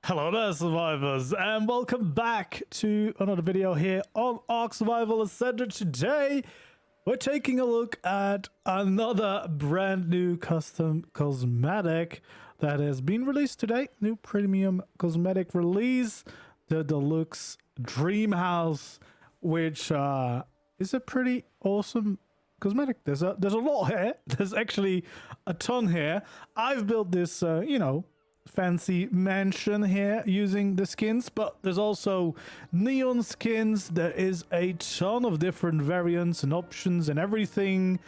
Hello there, survivors, and welcome back to another video here on ARK Survival Ascended. Today, we're taking a look at another brand new custom cosmetic that has been released today. New premium cosmetic release, the Deluxe Dreamhouse, which is a pretty awesome cosmetic. There's a lot here. There's actually a ton here. I've built this, fancy mansion here using the skins, but there's also neon skins. There is a ton of different variants and options and everything,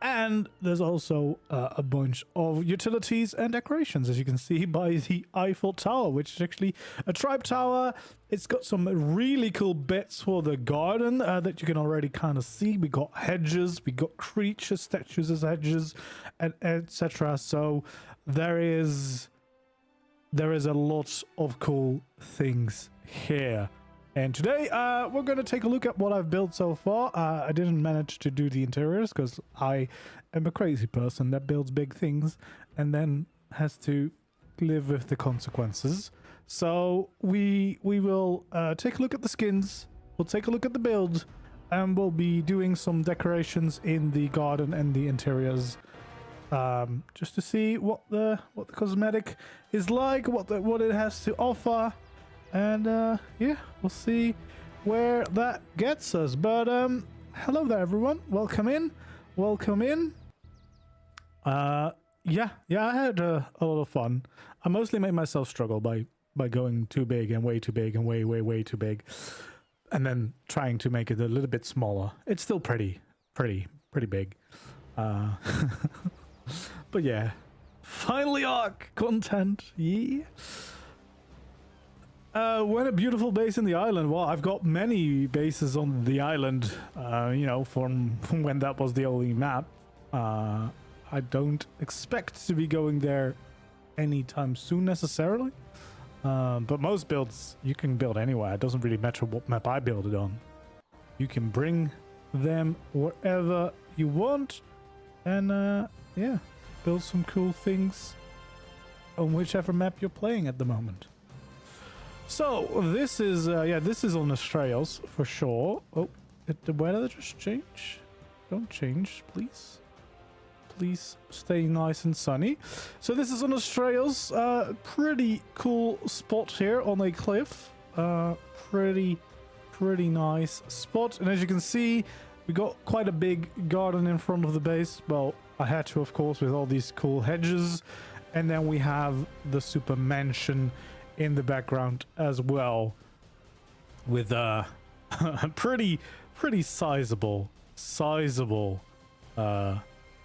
and there's also a bunch of utilities and decorations, as you can see by the Eiffel Tower, which is actually a tribe tower. It's got some really cool bits for the garden that you can already kind of see. We got hedges, we got creature statues as hedges, and etc. So there is a lot of cool things here. And today we're going to take a look at what I've built so far. I didn't manage to do the interiors because I am a crazy person that builds big things and then has to live with the consequences. So we will take a look at the skins, we'll take a look at the build, and we'll be doing some decorations in the garden and the interiors, just to see what the cosmetic is like, what it has to offer, and yeah, we'll see where that gets us. But hello there, everyone. Welcome in. Yeah, I had a lot of fun. I mostly made myself struggle by going too big and way too big and way too big, and then trying to make it a little bit smaller. It's still pretty big. But yeah, finally ARK content, yeah. When a beautiful base in the island. Well, I've got many bases on the island, from when that was the only map. I don't expect to be going there anytime soon necessarily. But most builds, you can build anywhere. It doesn't really matter what map I build it on. You can bring them wherever you want, and yeah, build some cool things on whichever map you're playing at the moment. So this is this is on Australis for sure. Oh, did the weather just change? Don't change, please. Please stay nice and sunny. So this is on Australis. Pretty cool spot here on a cliff. Pretty nice spot. And as you can see, we got quite a big garden in front of the base. Well, I had to, of course, with all these cool hedges. And then we have the super mansion in the background as well, with a pretty sizable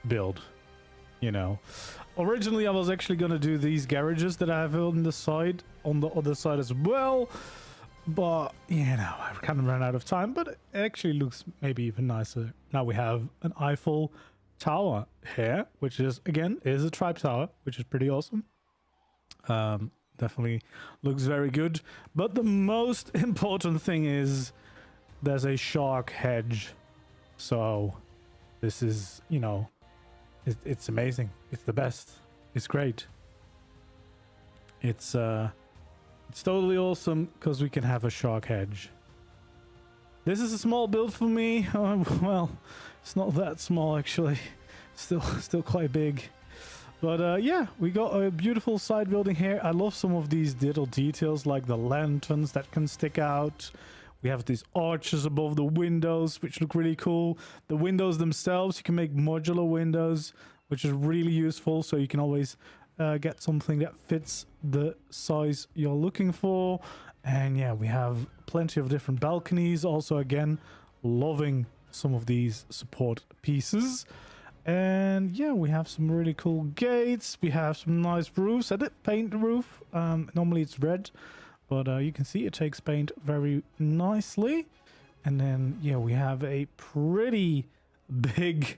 build. Originally I was actually going to do these garages that I have on the other side as well, but I kind of ran out of time. But it actually looks maybe even nicer. Now we have an Eiffel Tower here, which is a tribe tower, which is pretty awesome. Definitely looks very good. But the most important thing is there's a shark hedge. So this is, it's amazing. It's the best. It's great. It's totally awesome because we can have a shark hedge. This is a small build for me. Well, it's not that small actually. Still quite big. But yeah, we got a beautiful side building here. I love some of these little details, like the lanterns that can stick out. We have these arches above the windows, which look really cool. The windows themselves, you can make modular windows, which is really useful. So you can always get something that fits the size you're looking for. And yeah, we have plenty of different balconies. Also, again, loving some of these support pieces. And yeah, we have some really cool gates. We have some nice roofs. I did paint the roof. Normally it's red, but you can see it takes paint very nicely. And then yeah, we have a pretty big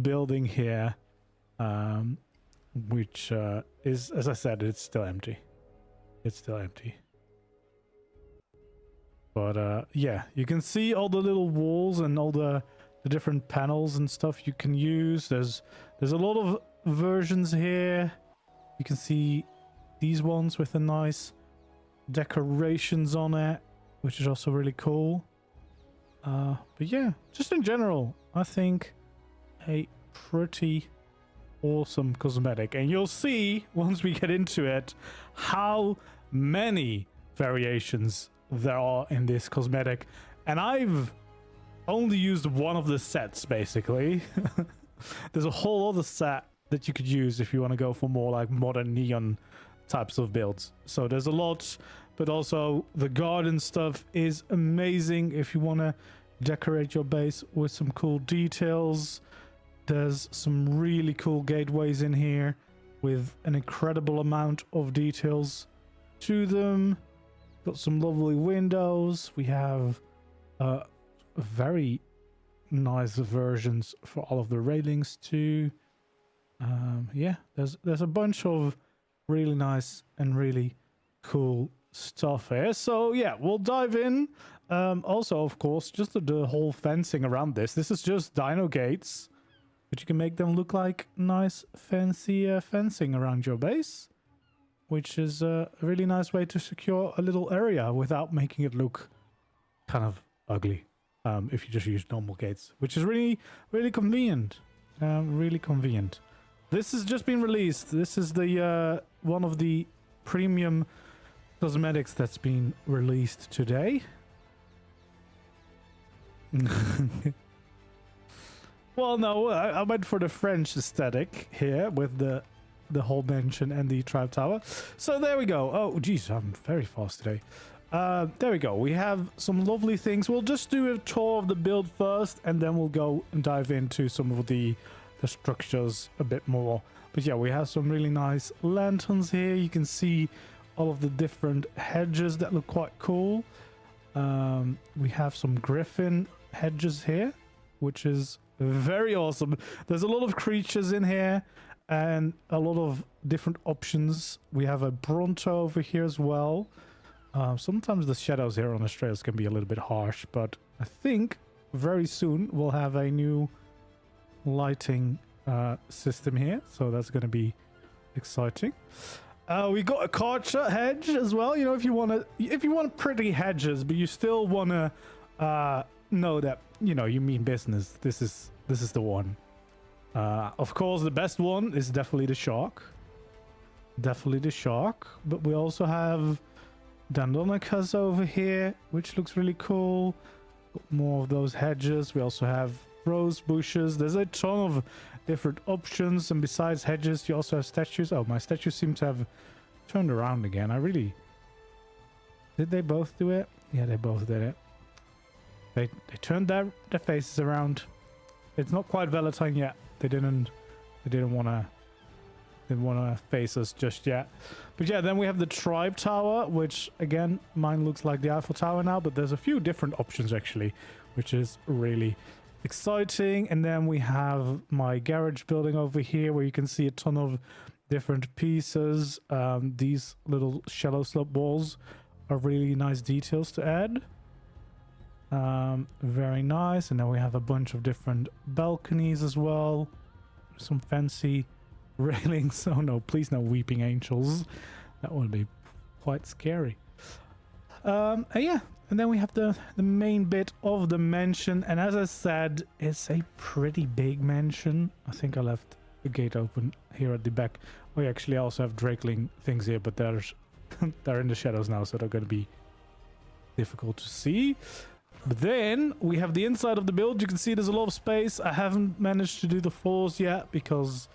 building here, which is, as I said, it's still empty. But yeah, you can see all the little walls and all the different panels and stuff you can use. There's a lot of versions here. You can see these ones with a nice decorations on it, which is also really cool. But yeah, just in general, I think a pretty awesome cosmetic. And you'll see once we get into it how many variations there are in this cosmetic. And I've only used one of the sets, basically. There's a whole other set that you could use if you want to go for more like modern neon types of builds. So there's a lot, but also the garden stuff is amazing if you want to decorate your base with some cool details. There's some really cool gateways in here with an incredible amount of details to them. Got some lovely windows. We have very nice versions for all of the railings too. Yeah, there's a bunch of really nice and really cool stuff here. So yeah, we'll dive in. Also, of course, just the whole fencing around this. This is just dino gates, but you can make them look like nice fancy fencing around your base, which is a really nice way to secure a little area without making it look kind of ugly. If you just use normal gates, which is really convenient. Really convenient. This has just been released. This is the one of the premium cosmetics that's been released today. Well, no, I went for the French aesthetic here with the whole mansion and the tribe tower. So there we go. Oh, geez, I'm very fast today. There we go. We have some lovely things. We'll just do a tour of the build first, and then we'll go and dive into some of the structures a bit more. But yeah, we have some really nice lanterns here. You can see all of the different hedges that look quite cool. We have some griffin hedges here, which is very awesome. There's a lot of creatures in here and a lot of different options. We have a Bronto over here as well. Sometimes the shadows here on the trails can be a little bit harsh, but I think very soon we'll have a new lighting system here, so that's going to be exciting. We got a Karcher hedge as well. You know, if you want pretty hedges, but you still want to know that, you know, you mean business, this is the one. Of course, the best one is definitely the shark. Definitely the shark, but we also have Dandonicas over here, which looks really cool. Got more of those hedges. We also have rose bushes. There's a ton of different options, and besides hedges, you also have statues. Oh, my statues seem to have turned around again. Did they both do it? Yeah, they both did it. They turned their faces around. It's not quite Valentine yet. They didn't want to face us just yet. But yeah, then we have the tribe tower, which again, mine looks like the Eiffel Tower now, but there's a few different options actually, which is really exciting. And then we have my garage building over here, where you can see a ton of different pieces. These little shallow slope walls are really nice details to add. Very nice. And then we have a bunch of different balconies as well. Some fancy railings. Oh no, please no weeping angels. That would be quite scary. Yeah, and then we have the main bit of the mansion, and as I said, it's a pretty big mansion. I think I left the gate open here at the back. We actually also have drakeling things here, but they're in the shadows now, so they're going to be difficult to see. But then we have the inside of the build. You can see there's a lot of space. I haven't managed to do the floors yet because,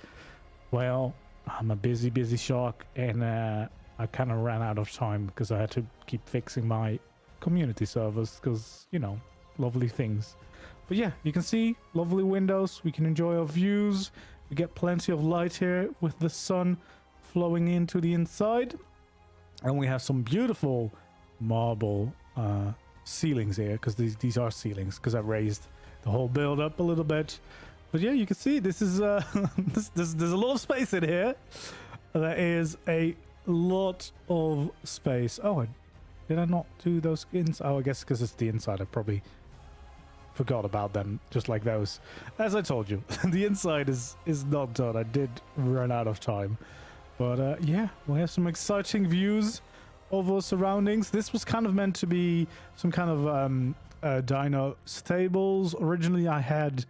well, I'm a busy shark, and I kind of ran out of time because I had to keep fixing my community servers because, you know, lovely things. But yeah, you can see lovely windows. We can enjoy our views. We get plenty of light here with the sun flowing into the inside. And we have some beautiful marble ceilings here, because these are ceilings, because I raised the whole build up a little bit. But yeah, you can see this is there's a lot of space in here. There is a lot of space. Oh, did I not do those skins? Oh, I guess because it's the inside, I probably forgot about them, just like those. As I told you, the inside is not done. I did run out of time. But yeah, we have some exciting views over surroundings. This was kind of meant to be some kind of dino stables. Originally I had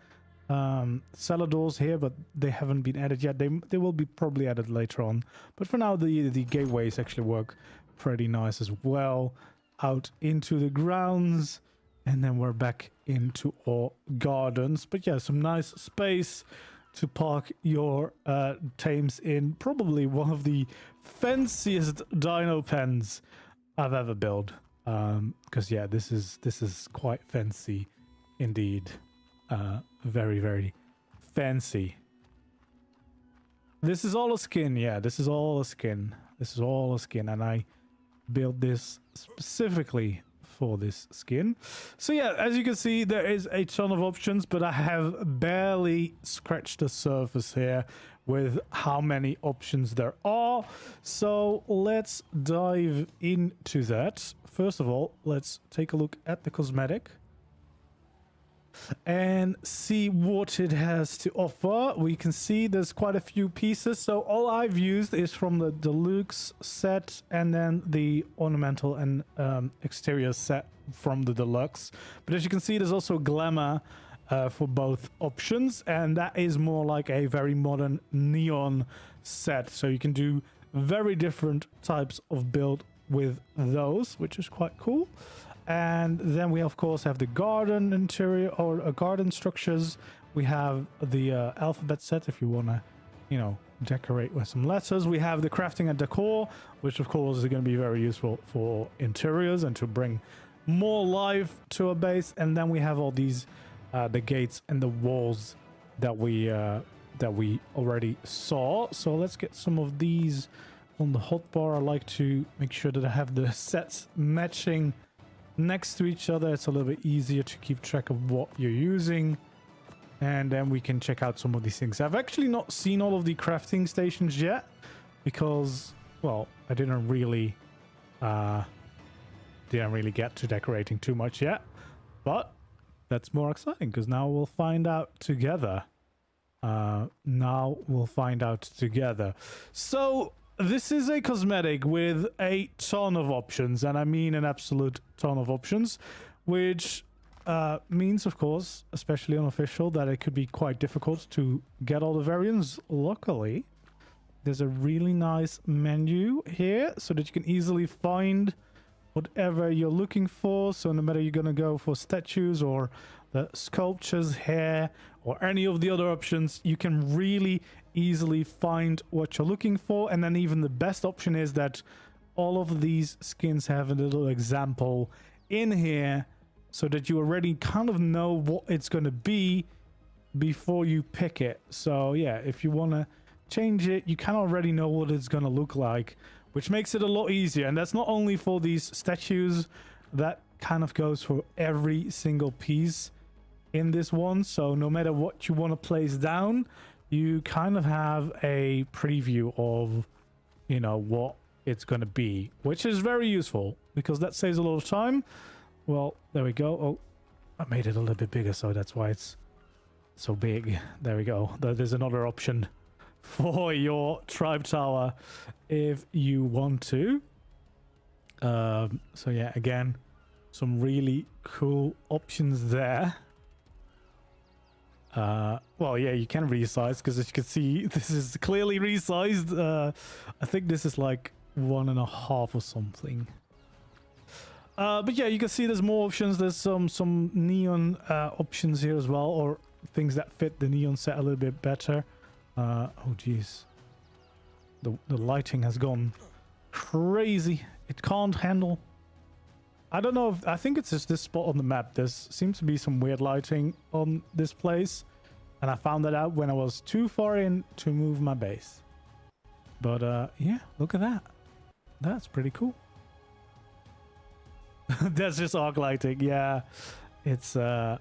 cellar doors here, but they haven't been added yet. They will be probably added later on, but for now the gateways actually work pretty nice as well, out into the grounds, and then we're back into our gardens. But yeah, some nice space to park your tames in. Probably one of the fanciest dino pens I've ever built, because yeah, this is quite fancy indeed. Very, very fancy. This is all a skin. Yeah, this is all a skin. This is all a skin, and I built this specifically for this skin. So yeah, as you can see, there is a ton of options, but I have barely scratched the surface here with how many options there are. So let's dive into that. First of all, let's take a look at the cosmetic and see what it has to offer. We can see there's quite a few pieces, so all I've used is from the deluxe set, and then the ornamental and exterior set from the deluxe. But as you can see, there's also glamour for both options, and that is more like a very modern neon set, so you can do very different types of build with those, which is quite cool. And then we of course have the garden interior, or garden structures. We have the alphabet set if you want to, you know, decorate with some letters. We have the crafting and decor, which of course is going to be very useful for interiors and to bring more life to a base. And then we have all these the gates and the walls that we already saw. So let's get some of these on the hotbar. I like to make sure that I have the sets matching next to each other. It's a little bit easier to keep track of what you're using, and then we can check out some of these things. I've actually not seen all of the crafting stations yet because, well, I didn't really get to decorating too much yet, but that's more exciting because now we'll find out together. So this is a cosmetic with a ton of options, and I mean an absolute ton of options, which means, of course, especially unofficial, that it could be quite difficult to get all the variants. Luckily, there's a really nice menu here so that you can easily find whatever you're looking for. So no matter you're going to go for statues or the sculptures here or any of the other options, you can really easily find what you're looking for. And then even the best option is that all of these skins have a little example in here so that you already kind of know what it's going to be before you pick it. So yeah, if you want to change it, you kind of already know what it's going to look like, which makes it a lot easier. And that's not only for these statues, that kind of goes for every single piece in this one. So no matter what you want to place down, you kind of have a preview of, you know, what it's going to be, which is very useful because that saves a lot of time. Well, there we go. Oh, I made it a little bit bigger, so that's why it's so big. There we go. There's another option for your tribe tower if you want to. So yeah, again, some really cool options there. Well, yeah, you can resize because as you can see, this is clearly resized. I think this is like 1.5 or something. But yeah, you can see there's more options. There's some neon options here as well, or things that fit the neon set a little bit better. Oh geez, the lighting has gone crazy. It can't handle. I don't know if, I think it's just this spot on the map. There seems to be some weird lighting on this place, and I found that out when I was too far in to move my base. But yeah, look at that. That's pretty cool. That's just ARK lighting. Yeah, it's it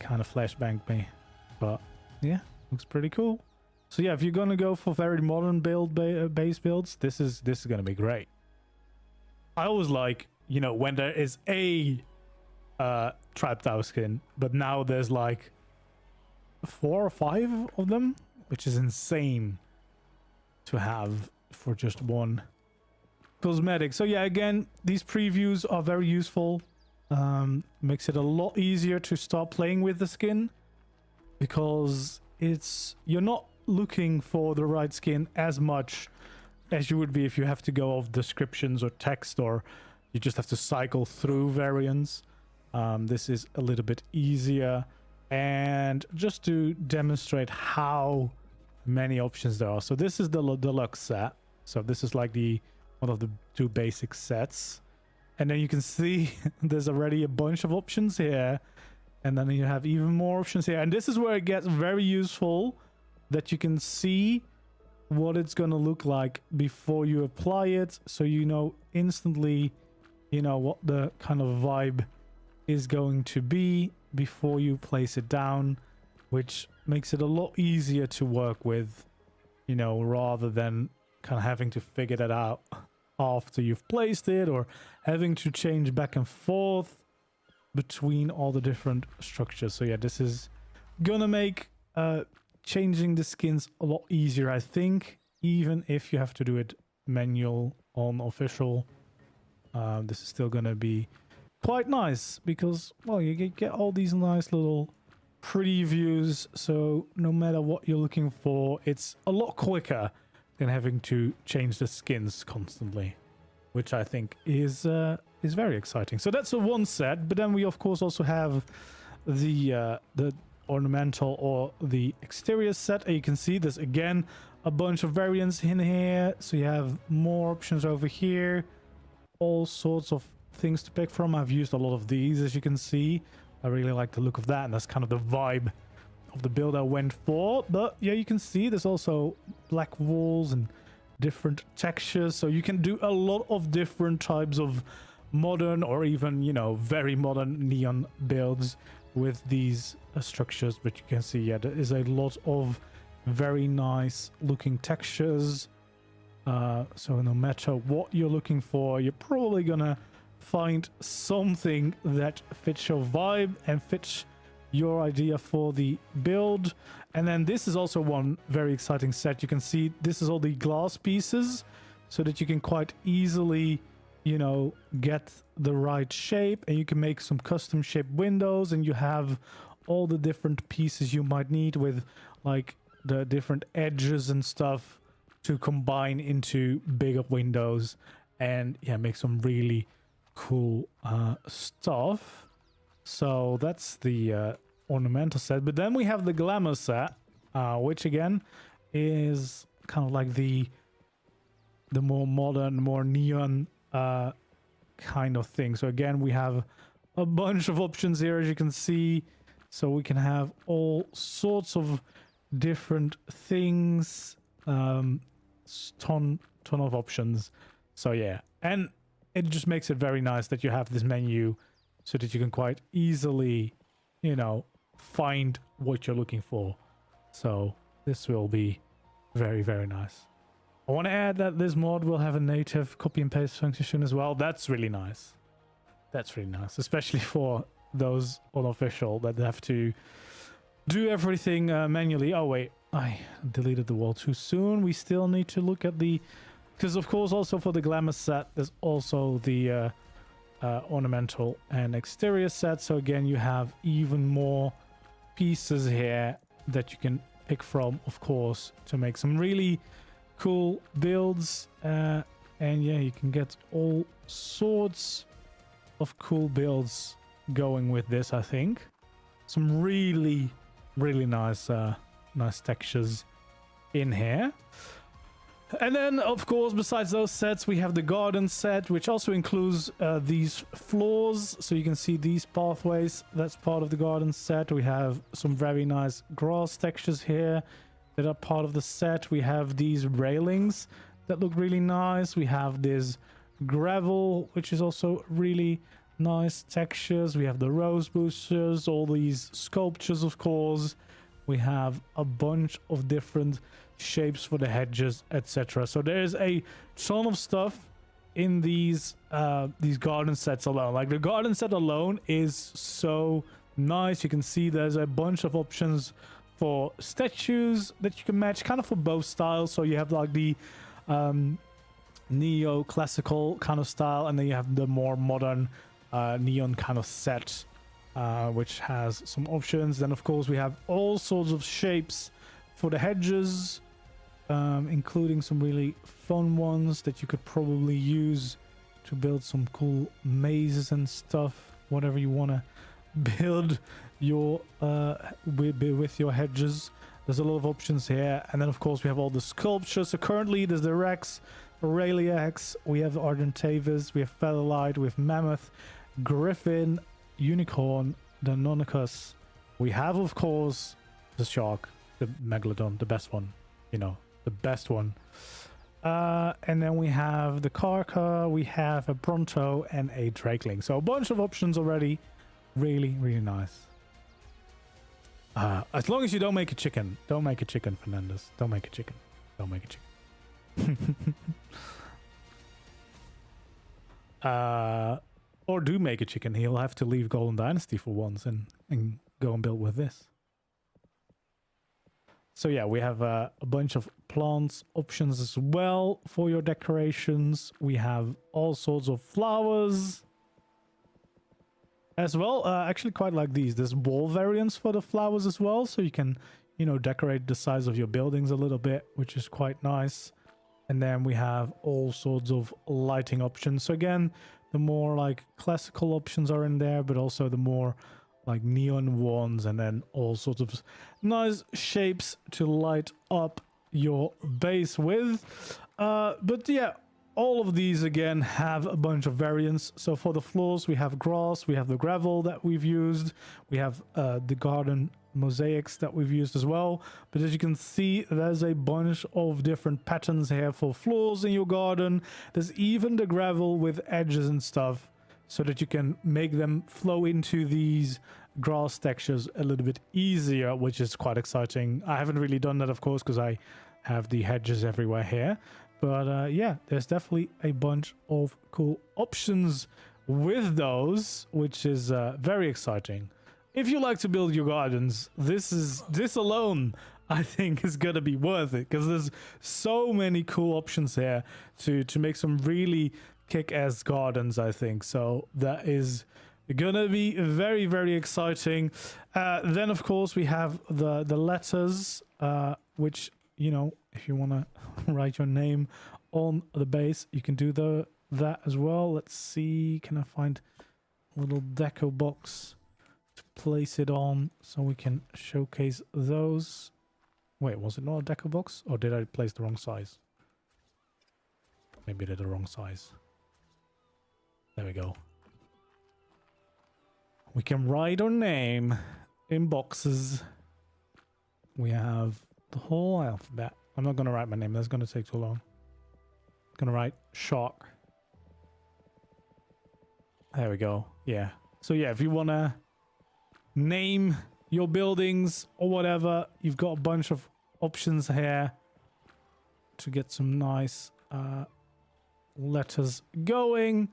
kind of flashbanged me, but yeah, looks pretty cool. So yeah, if you're gonna go for very modern base builds, this is gonna be great. I always like, you know, when there is a tribe tower skin, but now there's like 4 or 5 of them, which is insane to have for just one Cosmetic. So yeah, again, these previews are very useful. Makes it a lot easier to start playing with the skin, because you're not looking for the right skin as much as you would be if you have to go off descriptions or text, or you just have to cycle through variants. This is a little bit easier. And just to demonstrate how many options there are, so this is the deluxe set. So this is like one of the two basic sets, and then you can see there's already a bunch of options here, and then you have even more options here. And this is where it gets very useful, that you can see what it's going to look like before you apply it, so you know instantly, you know, what the kind of vibe is going to be before you place it down, which makes it a lot easier to work with, you know, rather than kind of having to figure that out after you've placed it, or having to change back and forth between all the different structures. So yeah, this is gonna make changing the skins a lot easier, I think, even if you have to do it manual on official. This is still gonna be quite nice, because, well, you get all these nice little previews, so no matter what you're looking for, it's a lot quicker than having to change the skins constantly, which I think is very exciting. So that's a one set, but then we of course also have the ornamental or the exterior set. And you can see there's again a bunch of variants in here, so you have more options over here, all sorts of things to pick from. I've used a lot of these, as you can see. I really like the look of that, and that's kind of the vibe of the build I went for. But yeah, you can see there's also black walls and different textures, so you can do a lot of different types of modern, or even, you know, very modern neon builds with these structures. But you can see, yeah, there is a lot of very nice looking textures. So no matter what you're looking for, you're probably gonna find something that fits your vibe and fits your idea for the build. And then this is also one very exciting set. You can see this is all the glass pieces, so that you can quite easily, you know, get the right shape, and you can make some custom shaped windows, and you have all the different pieces you might need, with like the different edges and stuff, to combine into bigger windows and, yeah, make some really cool stuff. So that's the ornamental set. But then we have the glamour set, which again is kind of like the more modern, more neon kind of thing. So again, we have a bunch of options here, as you can see. So we can have all sorts of different things, ton of options. So yeah, and it just makes it very nice that you have this menu, so that you can quite easily, you know, find what you're looking for. So this will be very, very nice. I want to add that this mod will have a native copy and paste function soon as well. That's really nice. That's really nice, especially for those unofficial that have to do everything manually. Oh wait, I deleted the wall too soon. We still need to look at the, because of course also for the glamour set there's also the ornamental and exterior set. So again, you have even more pieces here that you can pick from, of course, to make some really cool builds. And yeah, you can get all sorts of cool builds going with this. I think some really nice nice textures in here. And then, of course, besides those sets, we have the garden set, which also includes these floors. So you can see these pathways. That's part of the garden set. We have some very nice grass textures here that are part of the set. We have these railings that look really nice. We have this gravel, which is also really nice textures. We have the rose boosters, all these sculptures, of course. We have a bunch of different shapes for the hedges, etc. So there's a ton of stuff in these garden sets alone. Like the garden set alone is so nice. You can see there's a bunch of options for statues that you can match, kind of for both styles. So you have like the neo-classical kind of style, and then you have the more modern neon kind of set, which has some options. Then of course we have all sorts of shapes for the hedges, including some really fun ones that you could probably use to build some cool mazes and stuff, whatever you want to build your with your hedges. There's a lot of options here. And then of course we have all the sculptures. So currently there's the Rex, Aurelia X, we have Argentavis, we have Featherlight, we have Mammoth, Griffin, Unicorn, Deinonychus. We have of course the Shark, the Megalodon, the best one, you know, the best one. And then we have the Karka, we have a Bronto and a Drakeling. So a bunch of options already. Really, really nice. As long as you don't make a chicken. Don't make a chicken, Fernandez. Don't make a chicken. Don't make a chicken. Or do make a chicken. He'll have to leave Golden Dynasty for once and go and build with this. So yeah, we have a bunch of plants options as well for your decorations. We have all sorts of flowers as well. I actually quite like these. There's wall variants for the flowers as well, so you can, you know, decorate the size of your buildings a little bit, which is quite nice. And then we have all sorts of lighting options. So again, the more like classical options are in there, but also the more like neon ones, and then all sorts of nice shapes to light up your base with. But yeah, all of these again have a bunch of variants. So for the floors we have grass, we have the gravel that we've used, we have the garden mosaics that we've used as well. But as you can see, there's a bunch of different patterns here for floors in your garden. There's even the gravel with edges and stuff, so that you can make them flow into these grass textures a little bit easier, which is quite exciting. I haven't really done that, of course, because I have the hedges everywhere here. But yeah, there's definitely a bunch of cool options with those, which is very exciting. If you like to build your gardens, this alone, I think, is gonna be worth it, because there's so many cool options here to make some really kick-ass gardens, I think. So that is gonna be very, very exciting. Then of course we have the letters, which, you know, if you want to write your name on the base, you can do that as well. Let's see, can I find a little deco box to place it on so we can showcase those? Wait, was it not a deco box, or did I place the wrong size? Maybe I did the wrong size. There we go. We can write our name in boxes. We have the whole alphabet. I'm not going to write my name. That's going to take too long. I'm going to write Shark. There we go. Yeah. So yeah, if you want to name your buildings or whatever, you've got a bunch of options here to get some nice letters going.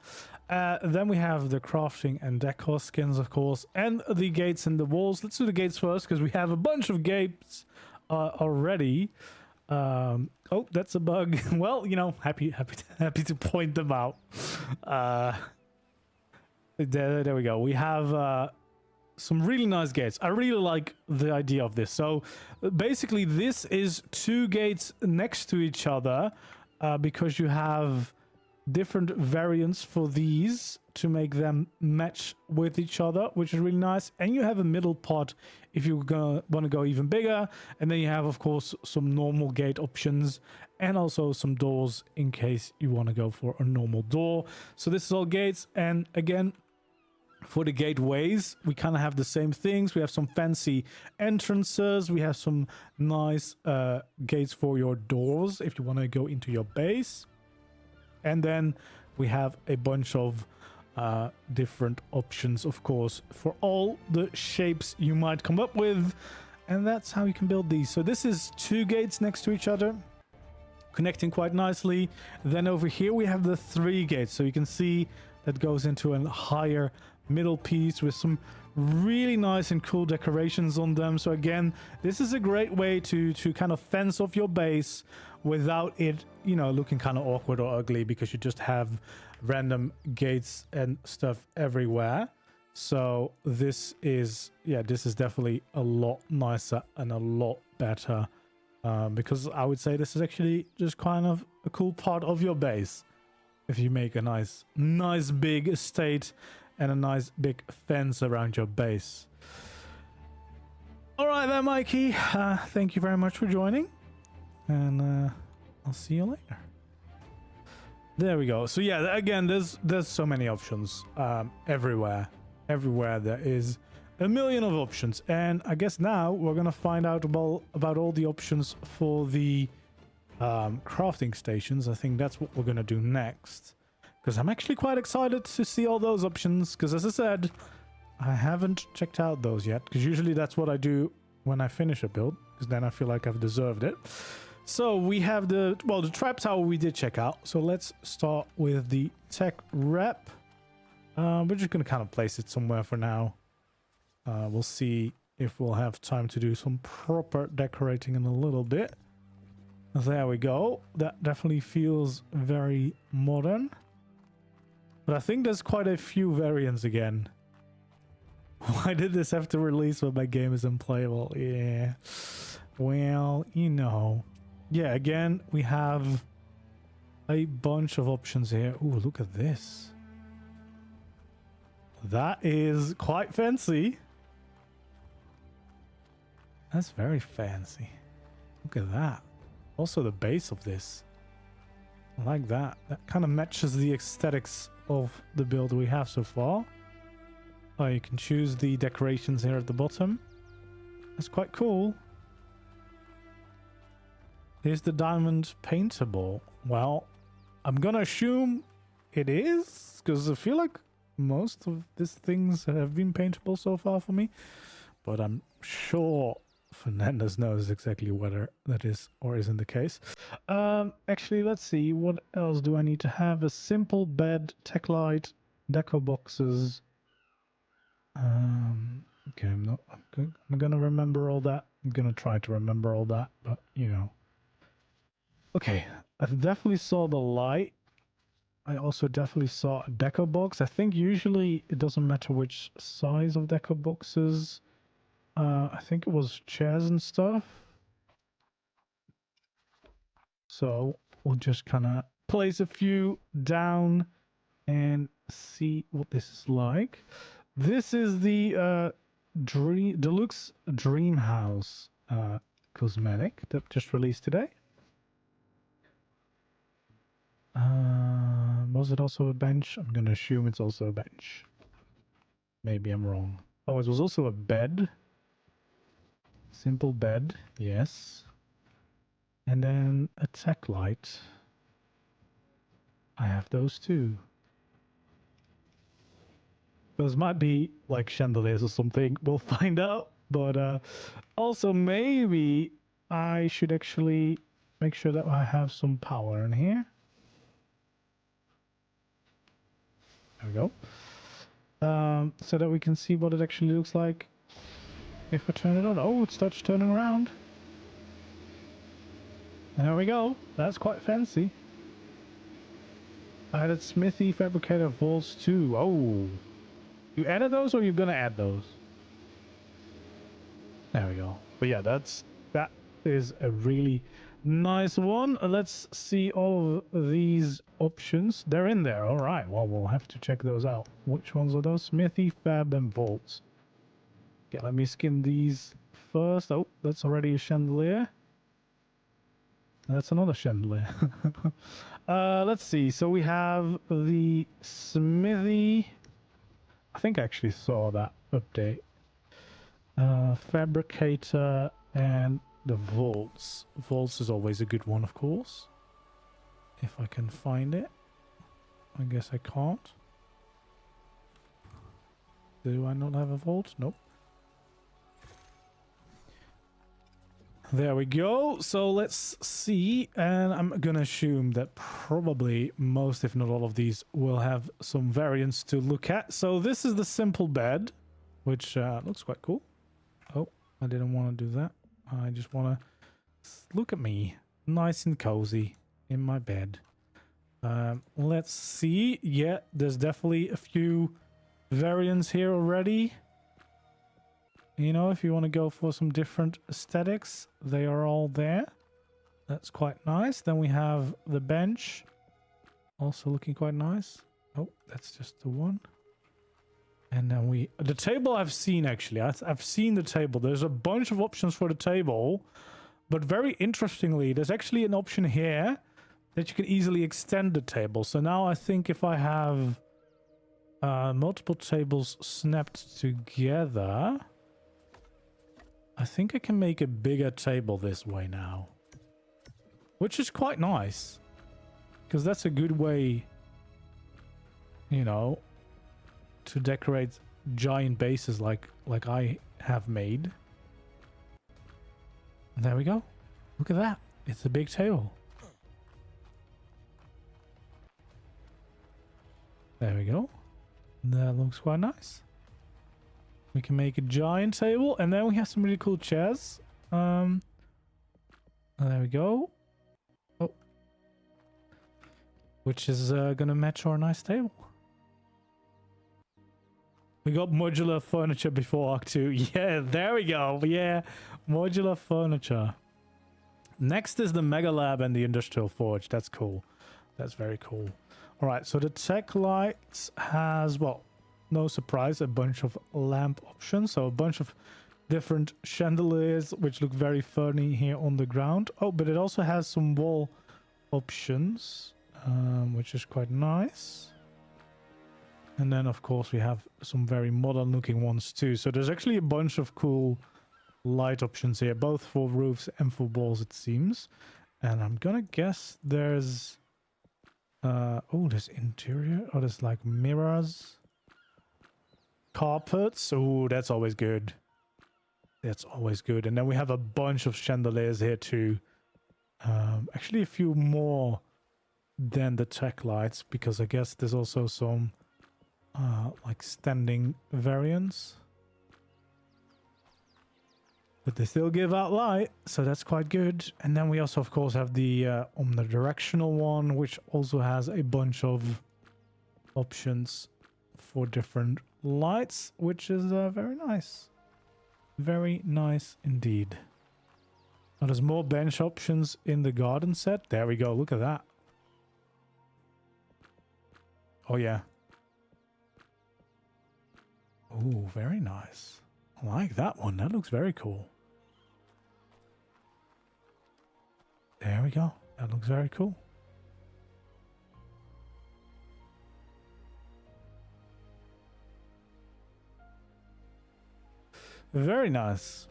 Then we have the crafting and decor skins, of course, and the gates and the walls. Let's do the gates first, because we have a bunch of gates already. Oh, that's a bug. Well, you know, happy to point them out. There we go. We have some really nice gates. I really like the idea of this. So basically this is two gates next to each other, because you have different variants for these to make them match with each other, which is really nice. And you have a middle part if you want to go even bigger. And then you have, of course, some normal gate options and also some doors in case you want to go for a normal door. So this is all gates. And again, for the gateways, we kind of have the same things. We have some fancy entrances. We have some nice gates for your doors if you want to go into your base. And then we have a bunch of different options, of course, for all the shapes you might come up with. And that's how you can build these. So this is two gates next to each other, connecting quite nicely. Then over here we have the three gates. So you can see that goes into a higher middle piece with some really nice and cool decorations on them. So again, this is a great way to kind of fence off your base without it, you know, looking kind of awkward or ugly, because you just have random gates and stuff everywhere. So this is, yeah, this is definitely a lot nicer and a lot better, because I would say this is actually just kind of a cool part of your base. If you make a nice big estate and a nice big fence around your base. All right then, Mikey. Thank you very much for joining, and I'll see you later. There we go. So yeah, again, there's so many options everywhere. Everywhere there is a million of options, and I guess now we're gonna find out about all the options for the crafting stations. I think that's what we're gonna do next, because I'm actually quite excited to see all those options, because as I said, I haven't checked out those yet, because usually that's what I do when I finish a build, because then I feel like I've deserved it. So we have the trap tower we did check out. So let's start with the tech rep. We're just gonna kind of place it somewhere for now. We'll see if we'll have time to do some proper decorating in a little bit. There we go. That definitely feels very modern. But I think there's quite a few variants again. Why did this have to release when my game is unplayable? Yeah. Well, you know. Yeah, again, we have a bunch of options here. Ooh, look at this. That is quite fancy. That's very fancy. Look at that. Also the base of this. I like that. That kind of matches the aesthetics of the build we have so far. Oh, you can choose the decorations here at the bottom. That's quite cool. Here's the diamond paintable. Well, I'm gonna assume it is, because I feel like most of these things have been paintable so far for me. But I'm sure Fernandez knows exactly whether that is or isn't the case. Actually, let's see. What else do I need to have? A simple bed, tech light, deco boxes. Okay, I'm gonna remember all that. I'm gonna try to remember all that, but you know. Okay, I definitely saw the light. I also definitely saw a deco box. I think usually it doesn't matter which size of deco boxes. I think it was chairs and stuff. So we'll just kind of place a few down and see what this is like. This is the Deluxe Dreamhouse Cosmetic that just released today. Was it also a bench? I'm gonna assume it's also a bench. Maybe I'm wrong. Oh, it was also a bed. Simple bed, yes. And then a tech light. I have those too. Those might be like chandeliers or something. We'll find out. But also maybe I should actually make sure that I have some power in here. There we go. So that we can see what it actually looks like if I turn it on. Oh, it starts turning around. There we go. That's quite fancy. I added smithy, fabricator, vaults too. Oh, you added those, or you're gonna add those? There we go. But yeah, that is a really nice one. Let's see all of these options. They're in there. All right. Well, we'll have to check those out. Which ones are those? Smithy, fab, and vaults. Okay, let me skin these first. Oh, that's already a chandelier. That's another chandelier. Let's see. So we have the smithy. I think I actually saw that update. Fabricator and the vaults. Vaults is always a good one, of course. If I can find it. I guess I can't. Do I not have a vault? Nope. There we go. So let's see. And I'm gonna assume that probably most, if not all of these, will have some variants to look at. So this is the simple bed. which looks quite cool. Oh, I didn't want to do that. I just want to look at me, nice and cozy in my bed. Let's see. Yeah, there's definitely a few variants here already. You know, if you want to go for some different aesthetics, they are all there. That's quite nice. Then we have the bench, also looking quite nice. Oh, that's just the one. And then the table I've seen, actually. I've seen the table. There's a bunch of options for the table. But very interestingly, there's actually an option here that you can easily extend the table. So now I think if I have multiple tables snapped together, I think I can make a bigger table this way now. Which is quite nice. Because that's a good way, you know, to decorate giant bases like I have made. And there we go. Look at that. It's a big table. There we go. That looks quite nice. We can make a giant table, and then we have some really cool chairs. There we go. Oh. Which is gonna match our nice table. We got modular furniture before ARK 2. Yeah, there we go. Yeah, modular furniture. Next is the Mega Lab and the Industrial Forge. That's cool. That's very cool. All right, so the tech lights has, well, no surprise, a bunch of lamp options. So a bunch of different chandeliers, which look very funny here on the ground. Oh, but it also has some wall options, which is quite nice. And then, of course, we have some very modern looking ones too. So there's actually a bunch of cool light options here, both for roofs and for walls, it seems. And I'm gonna guess there's... oh, there's interior. Oh, there's like mirrors. Carpets. Oh, that's always good. That's always good. And then we have a bunch of chandeliers here too. Actually, a few more than the tech lights, because I guess there's also some... like standing variants, but they still give out light, so that's quite good. And then we also, of course, have the omnidirectional one, which also has a bunch of options for different lights, which is very nice. Very nice indeed. Now there's more bench options in the garden set. There we go. Look at that. Oh yeah. Oh, very nice. I like that one. That looks very cool. There we go. That looks very cool. Very nice.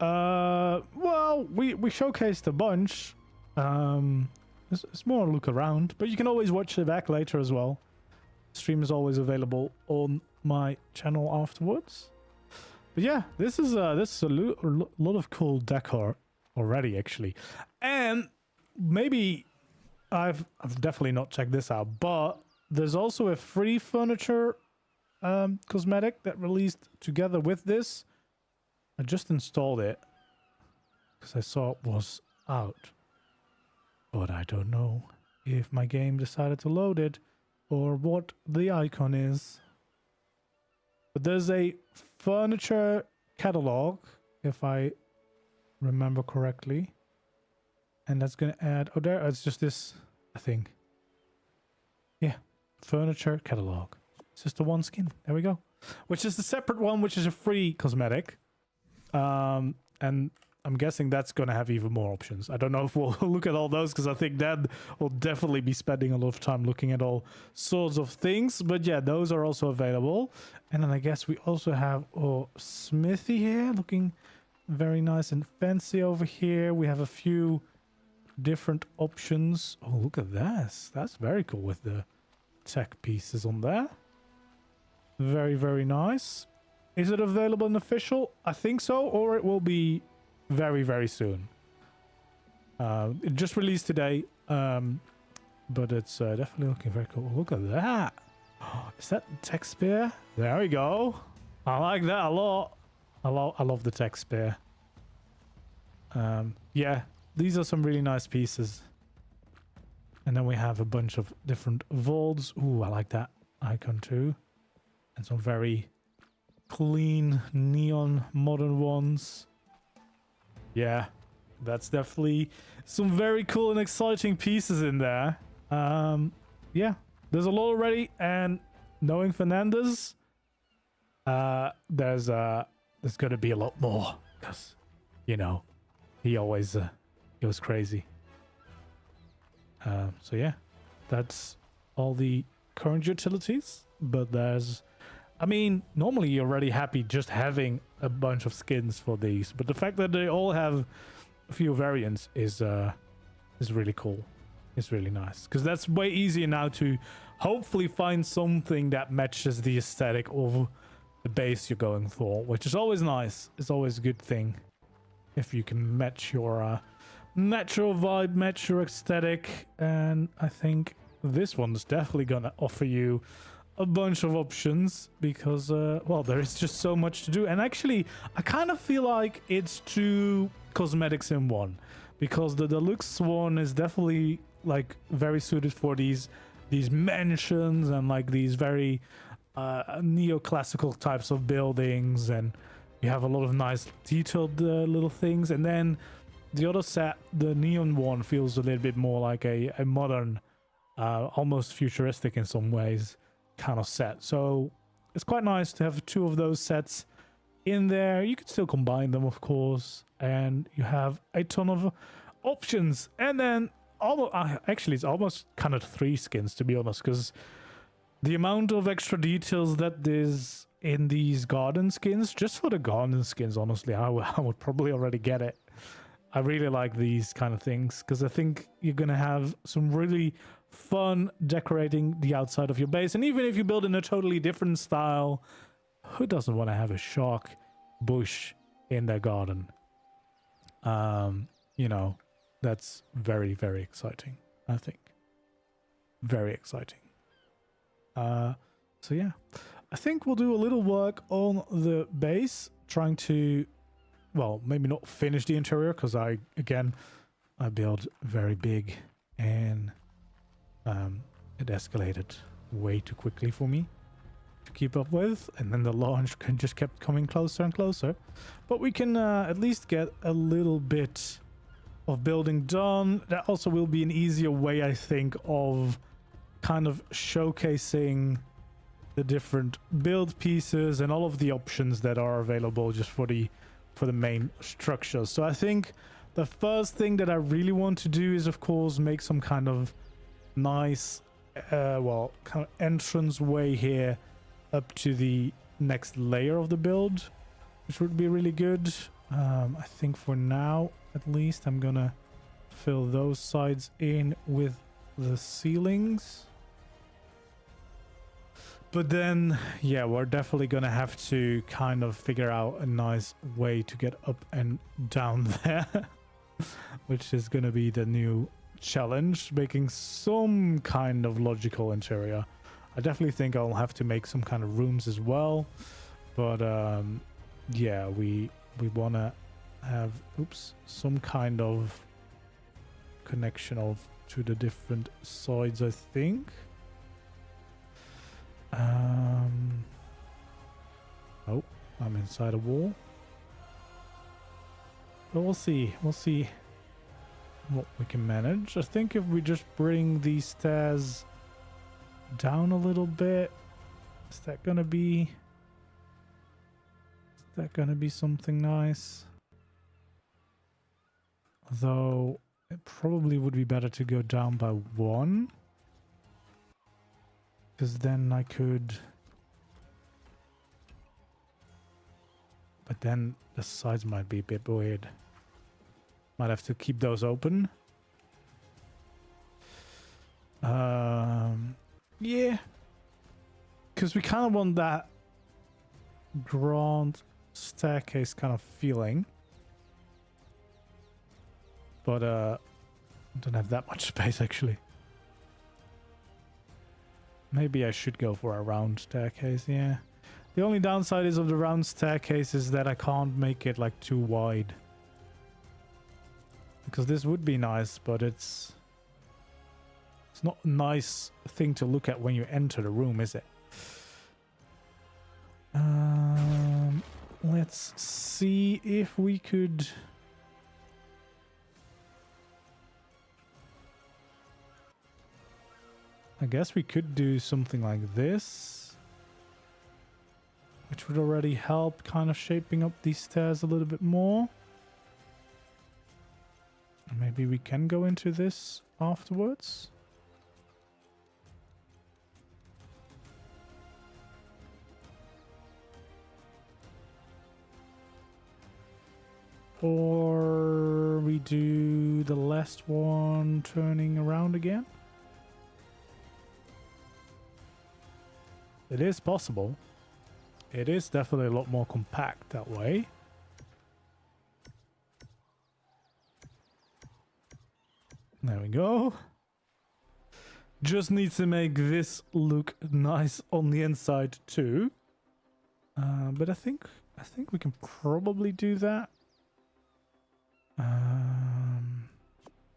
Well, we showcased a bunch. It's more a look around, but you can always watch it back later as well. Stream is always available on my channel afterwards. But yeah, this is a lot of cool decor already, actually. And maybe I've definitely not checked this out, but there's also a free furniture cosmetic that released together with this. I just installed it because I saw it was out, but I don't know if my game decided to load it or what the icon is. But there's a furniture catalog, if I remember correctly. And that's going to add... Oh, there, it's just this, I think. Yeah, furniture catalog. It's just the one skin. There we go. Which is the separate one, which is a free cosmetic. And I'm guessing that's going to have even more options. I don't know if we'll look at all those, because I think that will definitely be spending a lot of time looking at all sorts of things. But yeah, those are also available. And then I guess we also have Smithy here, looking very nice and fancy over here. We have a few different options. Oh, look at this. That's very cool with the tech pieces on there. Very, very nice. Is it available in official? I think so, or it will be very, very soon. It just released today, but it's definitely looking very cool. Look at that. Is that tech spear? There we go. I like that a lot. I love the tech spear. Yeah, these are some really nice pieces. And then we have a bunch of different vaults. Ooh, I like that icon too. And some very clean neon modern ones. Yeah, that's definitely some very cool and exciting pieces in there. Yeah, there's a lot already, and knowing Fernandez, there's gonna be a lot more, because you know he always he was crazy. So yeah, that's all the current utilities, but there's, I mean, normally you're already happy just having a bunch of skins for these, but the fact that they all have a few variants is really cool. It's really nice, because that's way easier now to hopefully find something that matches the aesthetic of the base you're going for, which is always nice. It's always a good thing if you can match your natural vibe, match your aesthetic. And I think this one's definitely gonna offer you a bunch of options, because well, there is just so much to do. And actually, I kind of feel like it's two cosmetics in one, because the deluxe one is definitely like very suited for these mansions and like these very neoclassical types of buildings, and you have a lot of nice detailed little things. And then the other set, the neon one, feels a little bit more like a modern, almost futuristic in some ways kind of set. So it's quite nice to have two of those sets in there. You can still combine them, of course, and you have a ton of options. And then actually it's almost kind of 3 skins, to be honest, because the amount of extra details that is in these garden skins, just for the garden skins, honestly, I would probably already get it. I really like these kind of things, because I think you're gonna have some really fun decorating the outside of your base. And even if you build in a totally different style, who doesn't want to have a shark bush in their garden? You know, that's very, very exciting, I think. Very exciting. So yeah, I think we'll do a little work on the base, trying to, well, maybe not finish the interior, because I build very big, and it escalated way too quickly for me to keep up with, and then the launch just kept coming closer and closer. But we can at least get a little bit of building done. That also will be an easier way, I think, of kind of showcasing the different build pieces and all of the options that are available just for the main structure. So I think the first thing that I really want to do is, of course, make some kind of nice well, kind of entrance way here up to the next layer of the build, which would be really good. I think for now, at least, I'm gonna fill those sides in with the ceilings. But then, yeah, we're definitely gonna have to kind of figure out a nice way to get up and down there, which is gonna be the new challenge, making some kind of logical interior. I definitely think I'll have to make some kind of rooms as well. But yeah, we want to have, some kind of connection to the different sides, I think. Oh, I'm inside a wall. But we'll see what we can manage. I think if we just bring these stairs down a little bit, is that gonna be something nice? Though it probably would be better to go down by 1, because then I could, but then the sides might be a bit weird. Might have to keep those open. Yeah, because we kind of want that grand staircase kind of feeling, but I don't have that much space actually. Maybe I should go for a round staircase. Yeah, The only downside is of the round staircase is that I can't make it like too wide. Because this would be nice, but it's not a nice thing to look at when you enter the room, is it? Let's see if we could... I guess we could do something like this, which would already help kind of shaping up these stairs a little bit more. Maybe we can go into this afterwards. Or we do the last one turning around again. It is possible. It is definitely a lot more compact that way. There we go. Just needs to make this look nice on the inside too. But I think we can probably do that.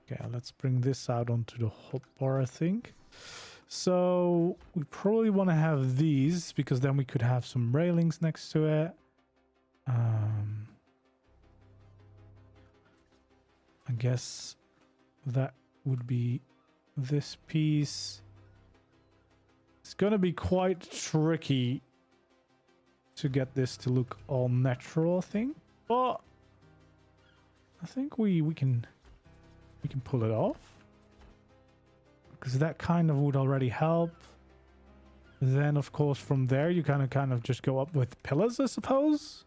Okay, let's bring this out onto the hotbar, I think. So we probably want to have these because then we could have some railings next to it. I guess that would be this piece. It's gonna be quite tricky to get this to look all natural, I think. But I think we can pull it off. Because that kind of would already help. Then, of course, from there, you kind of just go up with pillars, I suppose.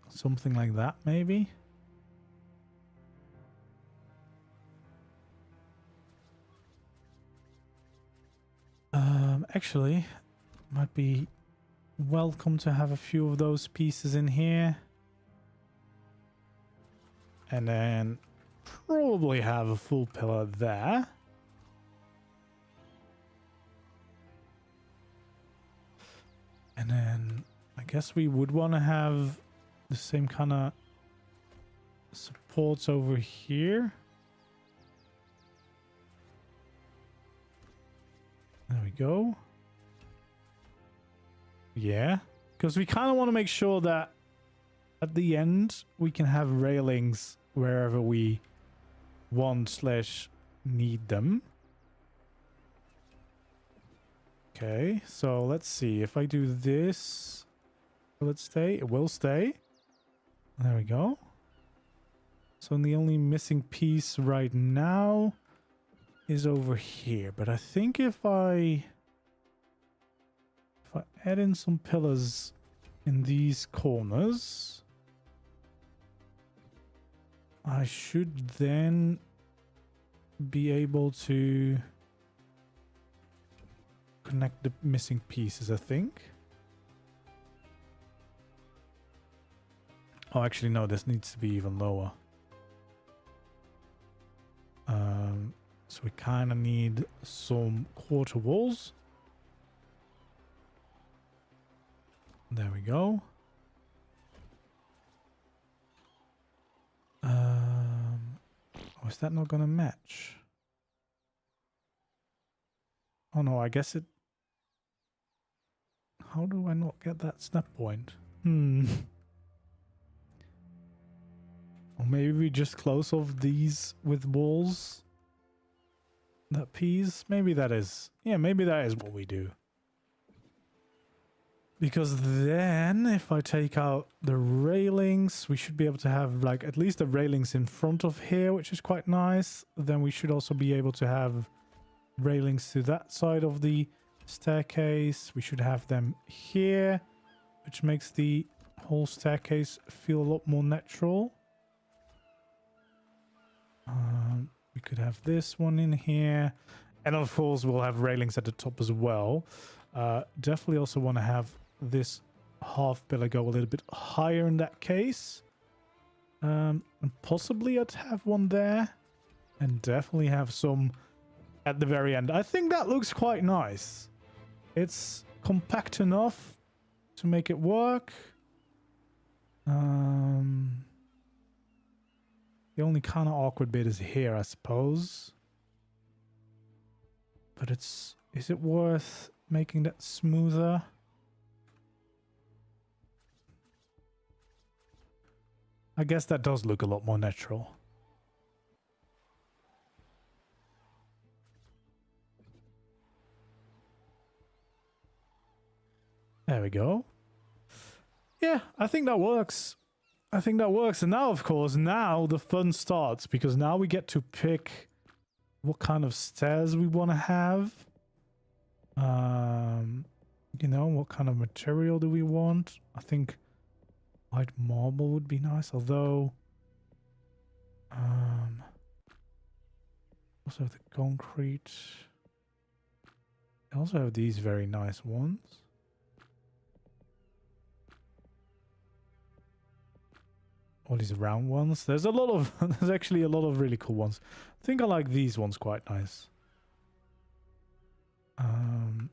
Something like that, maybe. Actually, might be welcome to have a few of those pieces in here. And then probably have a full pillar there. And then I guess we would want to have the same kind of supports over here. There we go. Yeah, because we kind of want to make sure that at the end we can have railings wherever we want / need them. Okay, so let's see. If I do this, will it stay? It will stay. There we go. So the only missing piece right now is over here. But I think if I add in some pillars in these corners, I should then be able to connect the missing pieces, I think. Oh, actually, no, this needs to be even lower. So we kind of need some quarter walls. There we go. Oh, is that not gonna match? Oh no, I guess it... How do I not get that snap point? Or maybe we just close off these with walls. That piece. Maybe that is... Yeah, maybe that is what we do. Because then, if I take out the railings, we should be able to have, like, at least the railings in front of here, which is quite nice. Then we should also be able to have railings to that side of the staircase. We should have them here, which makes the whole staircase feel a lot more natural. We could have this one in here. And of course, we'll have railings at the top as well. Definitely also want to have this half pillar go a little bit higher in that case. And possibly I'd have one there. And definitely have some at the very end. I think that looks quite nice. It's compact enough to make it work. The only kind of awkward bit is here, I suppose. But is it worth making that smoother? I guess that does look a lot more natural. There we go. Yeah, I think that works. I think that works. And now, of course, now the fun starts, because now we get to pick what kind of stairs we want to have. You know, what kind of material do we want? I think white marble would be nice, although also have the concrete. I also have these very nice ones. All these round ones. There's a lot of there's actually a lot of really cool ones. I think I like these ones quite nice. And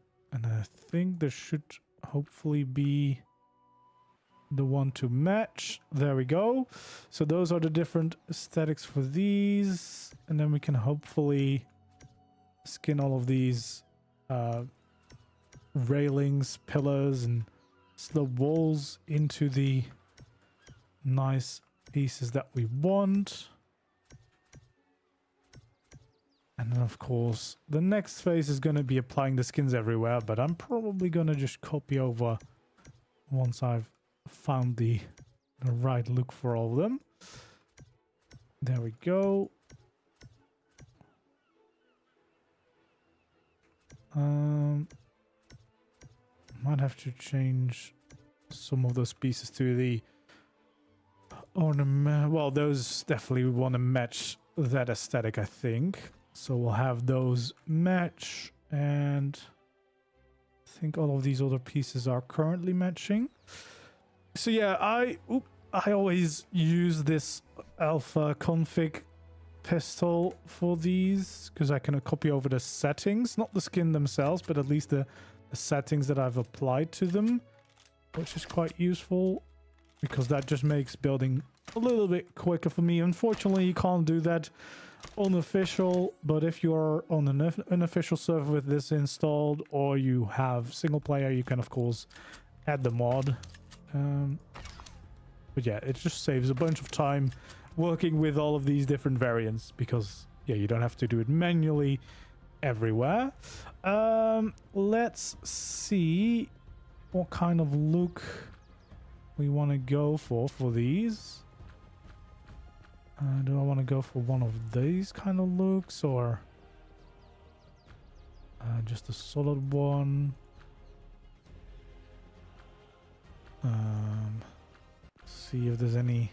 I think there should hopefully be the one to match. There we go. So those are the different aesthetics for these, and then we can hopefully skin all of these railings, pillars, and slope walls into the nice pieces that we want. And then, of course, the next phase is going to be applying the skins everywhere, but I'm probably going to just copy over once I've found the right look for all of them. There we go. Might have to change some of those pieces to the ornament. Well, those definitely want to match that aesthetic, I think. So we'll have those match, and I think all of these other pieces are currently matching. So yeah, I always use this alpha config pistol for these, because I can copy over the settings, not the skin themselves, but at least the settings that I've applied to them, which is quite useful, because that just makes building a little bit quicker for me. Unfortunately, you can't do that on official, but if you're on an unofficial server with this installed, or you have single player, you can of course add the mod. But yeah, it just saves a bunch of time working with all of these different variants, because yeah, you don't have to do it manually everywhere. Let's see what kind of look we want to go for these. Do I want to go for one of these kind of looks, or just a solid one? See if there's any.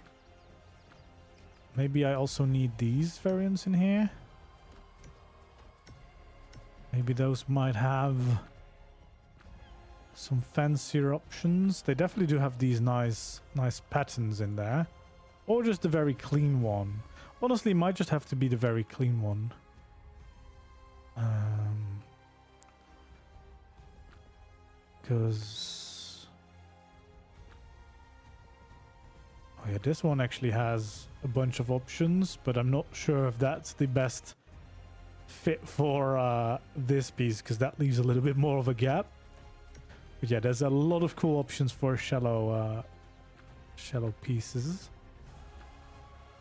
Maybe I also need these variants in here. Maybe those might have some fancier options. They definitely do have these nice patterns in there. Or just the very clean one. Honestly, it might just have to be the very clean one. Because... oh yeah, this one actually has a bunch of options, but I'm not sure if that's the best fit for this piece, because that leaves a little bit more of a gap. But yeah, there's a lot of cool options for shallow pieces.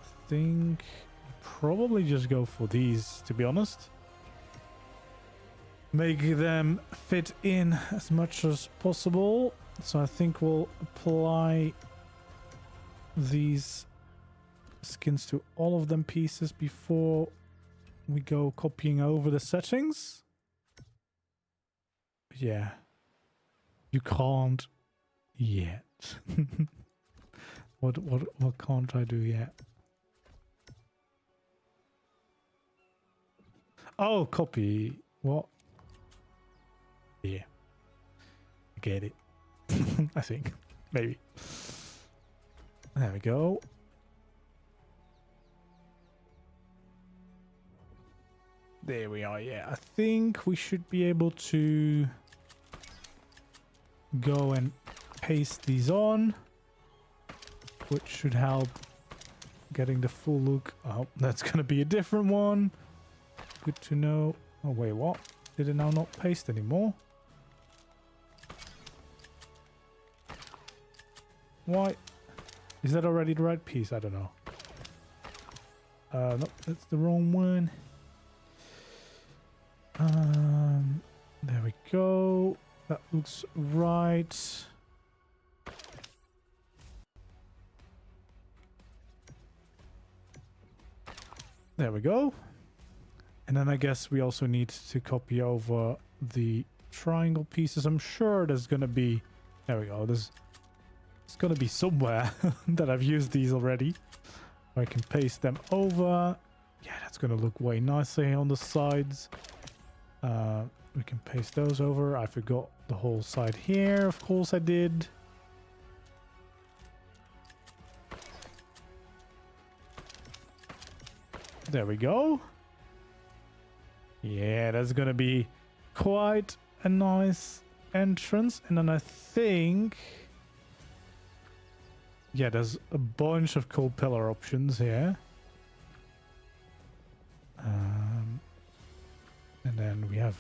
I think probably just go for these, to be honest. Make them fit in as much as possible. So I think we'll apply these skins to all of them pieces before we go copying over the settings. Yeah, you can't yet. What can't I do yet? Oh, copy. What? Yeah. I get it. I think. Maybe. There we go. There we are. Yeah, I think we should be able to go and paste these on, which should help getting the full look. Oh, that's gonna be a different one. Good to know. Oh wait, what? Did it now not paste anymore? Why? Is that already the right piece? I don't know. Nope, that's the wrong one. There we go. That looks right. There we go. And then I guess we also need to copy over the triangle pieces. I'm sure there's gonna be... There we go. There's gonna be somewhere that I've used these already. I can paste them over. Yeah, that's gonna look way nicer here on the sides. We can paste those over. I forgot the whole side here. Of course I did. There we go. Yeah, that's gonna be quite a nice entrance. And then I think... Yeah, there's a bunch of cool pillar options here. And then we have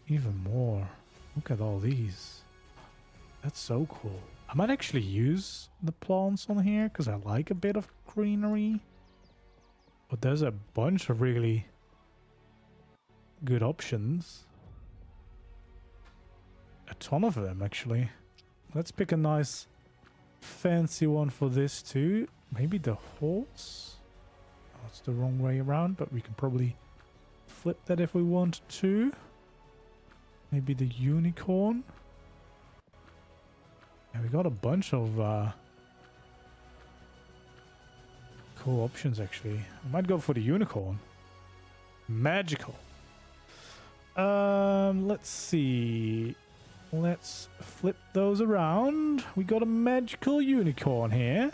even more. Look at all these. That's so cool. I might actually use the plants on here because I like a bit of greenery. But there's a bunch of really good options. A ton of them, actually. Let's pick a nice fancy one for this too. Maybe the horse? Oh, that's the wrong way around, but we can probably flip that if we want to. Maybe the unicorn. Yeah, we got a bunch of cool options actually. I might go for the unicorn. Magical. Let's see. Let's flip those around. We got a magical unicorn here.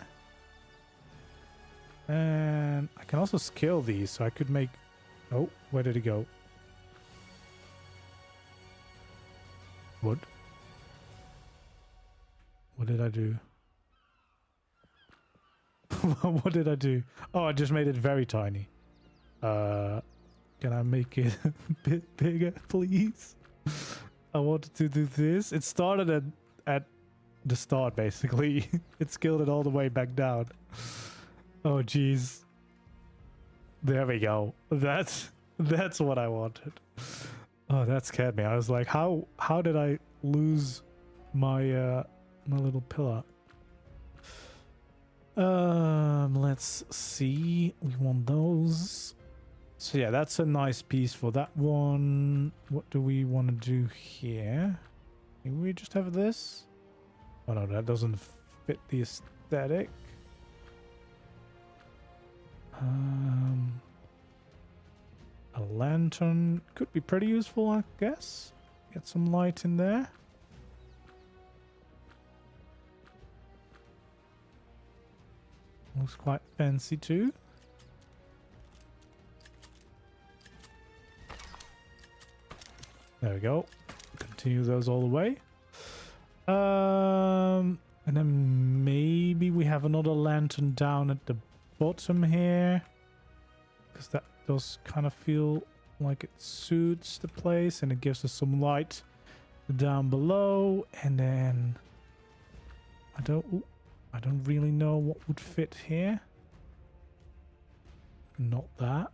And I can also scale these, so I could make... Oh, where did it go? What? What did I do? What did I do? Oh, I just made it very tiny. Can I make it a bit bigger, please? I wanted to do this. It started at the start, basically. It scaled it all the way back down. Oh, jeez. There we go. That's what I wanted. Oh, that scared me. I was like, how did I lose my my little pillar? Let's see. We want those. So yeah, that's a nice piece for that one. What do we want to do here? Maybe we just have this? Oh no, that doesn't fit the aesthetic. A lantern could be pretty useful, I guess. Get some light in there. Looks quite fancy too. There we go. Continue those all the way. And then maybe we have another lantern down at the bottom here. Because that does kind of feel like it suits the place and it gives us some light down below. And then I don't really know what would fit here. Not that.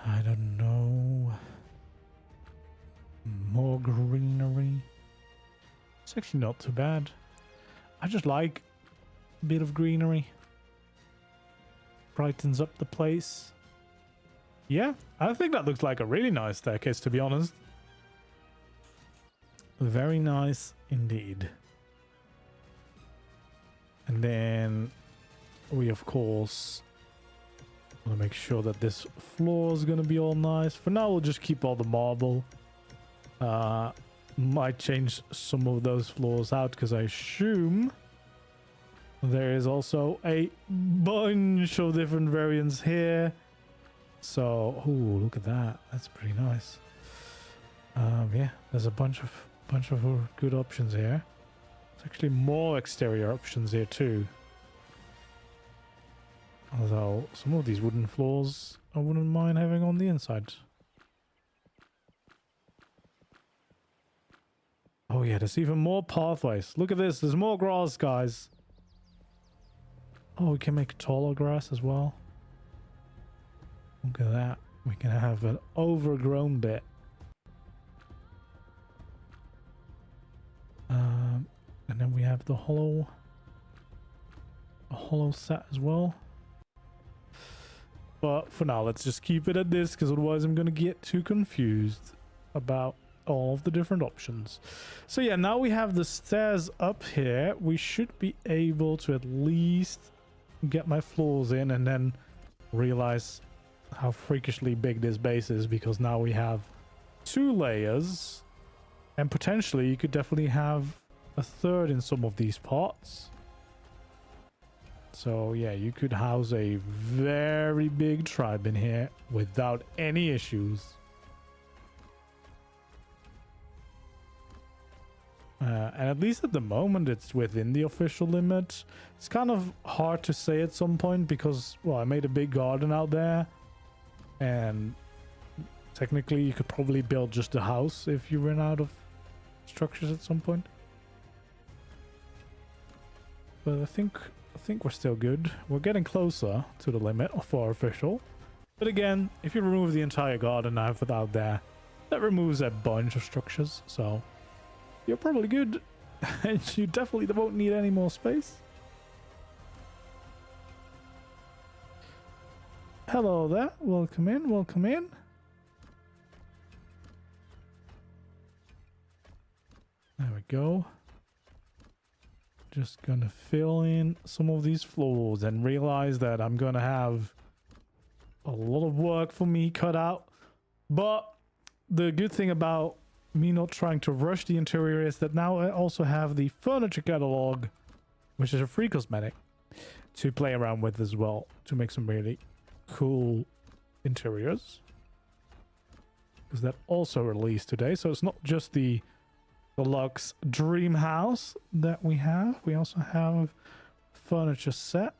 I don't know. More greenery. It's actually not too bad. I just like a bit of greenery. Brightens up the place. Yeah, I think that looks like a really nice staircase, to be honest. Very nice indeed. And then we, of course, want to make sure that this floor is going to be all nice. For now, we'll just keep all the marble. might change some of those floors out because I assume there is also a bunch of different variants here. So, oh, look at that. That's pretty nice. Yeah, there's a bunch of good options here. There's actually more exterior options here too. Although some of these wooden floors I wouldn't mind having on the inside. Oh yeah, there's even more pathways. Look at this, there's more grass, guys. Oh, we can make taller grass as well. Look at that. We can have an overgrown bit. And then we have the hollow set as well. But for now, let's just keep it at this, because otherwise I'm going to get too confused about all of the different options. So yeah, now we have the stairs up here. We should be able to at least get my floors in and then realize how freakishly big this base is, because now we have 2 layers, and potentially you could definitely have a third in some of these parts. So yeah, you could house a very big tribe in here without any issues. And at least at the moment it's within the official limit. It's kind of hard to say at some point because, well, I made a big garden out there, and technically you could probably build just a house if you ran out of structures at some point. But I think we're still good. We're getting closer to the limit for official. But again, if you remove the entire garden I have out there, that removes a bunch of structures, so you're probably good. And you definitely won't need any more space. Hello there. Welcome in. Welcome in. There we go. Just gonna fill in some of these floors and realize that I'm gonna have a lot of work for me cut out. But the good thing about me not trying to rush the interior is that now I also have the furniture catalog, which is a free cosmetic, to play around with as well, to make some really cool interiors. Because that also released today, so it's not just the Deluxe Dreamhouse that we have. We also have furniture set.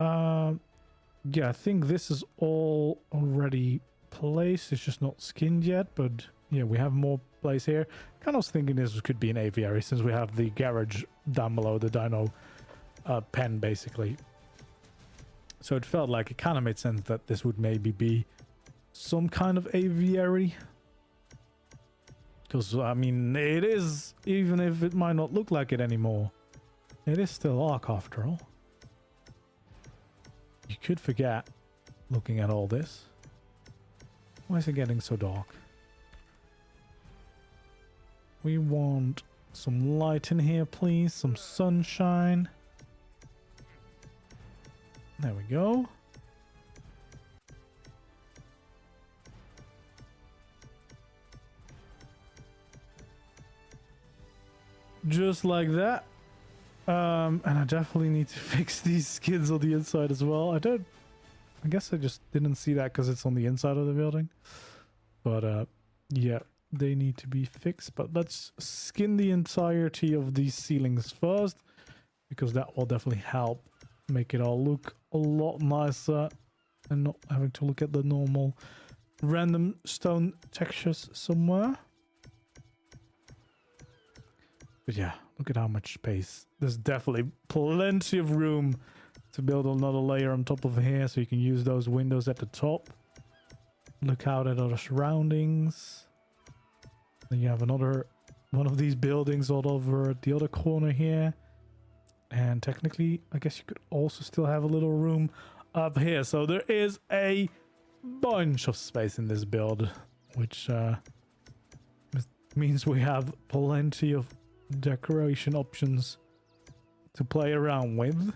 Yeah, I think this is all already placed. It's just not skinned yet, but yeah, we have more place here. Kind of thinking this could be an aviary since we have the garage down below, the dino pen basically. So it felt like it kind of made sense that this would maybe be some kind of aviary. Because, I mean, it is, even if it might not look like it anymore, it is still ARK after all. You could forget looking at all this. Why is it getting so dark? We want some light in here, please. Some sunshine. There we go. Just like that. And I definitely need to fix these skids on the inside as well. I guess I just didn't see that because it's on the inside of the building. But yeah, they need to be fixed. But let's skin the entirety of these ceilings first, because that will definitely help make it all look a lot nicer and not having to look at the normal random stone textures somewhere. But yeah, look at how much space. There's definitely plenty of room to build another layer on top of here, so you can use those windows at the top. Look out at other surroundings. Then you have another one of these buildings all over at the other corner here. And technically, I guess you could also still have a little room up here. So there is a bunch of space in this build, which means we have plenty of decoration options to play around with.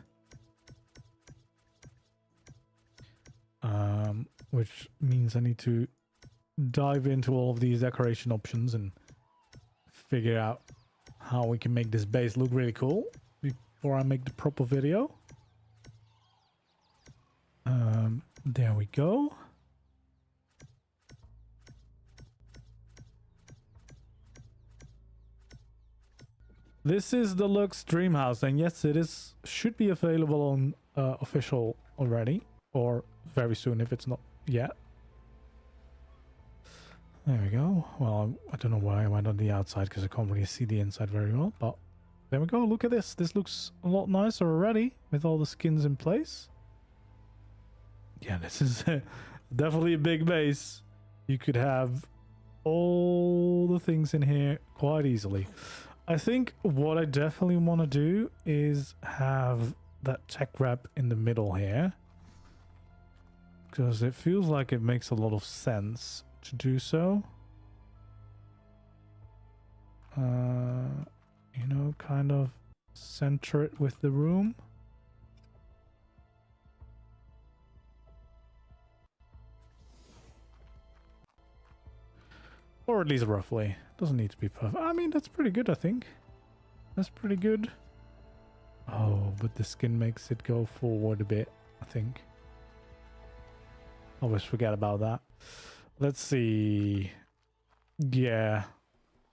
Which means I need to dive into all of these decoration options and figure out how we can make this base look really cool before I make the proper video. There we go. This is Deluxe Dreamhouse, and yes, it is should be available on official already, or very soon if it's not yet. There we go. Well, I don't know why I went on the outside because I can't really see the inside very well, but there we go. Look at this. This looks a lot nicer already with all the skins in place. Yeah, this is definitely a big base. You could have all the things in here quite easily. I think what I definitely want to do is have that tech wrap in the middle here, because it feels like it makes a lot of sense to do so. You know, kind of center it with the room. Or at least roughly. Doesn't need to be perfect. I mean, that's pretty good, I think. That's pretty good. Oh, but the skin makes it go forward a bit, I think. Always forget about that. Let's see. Yeah.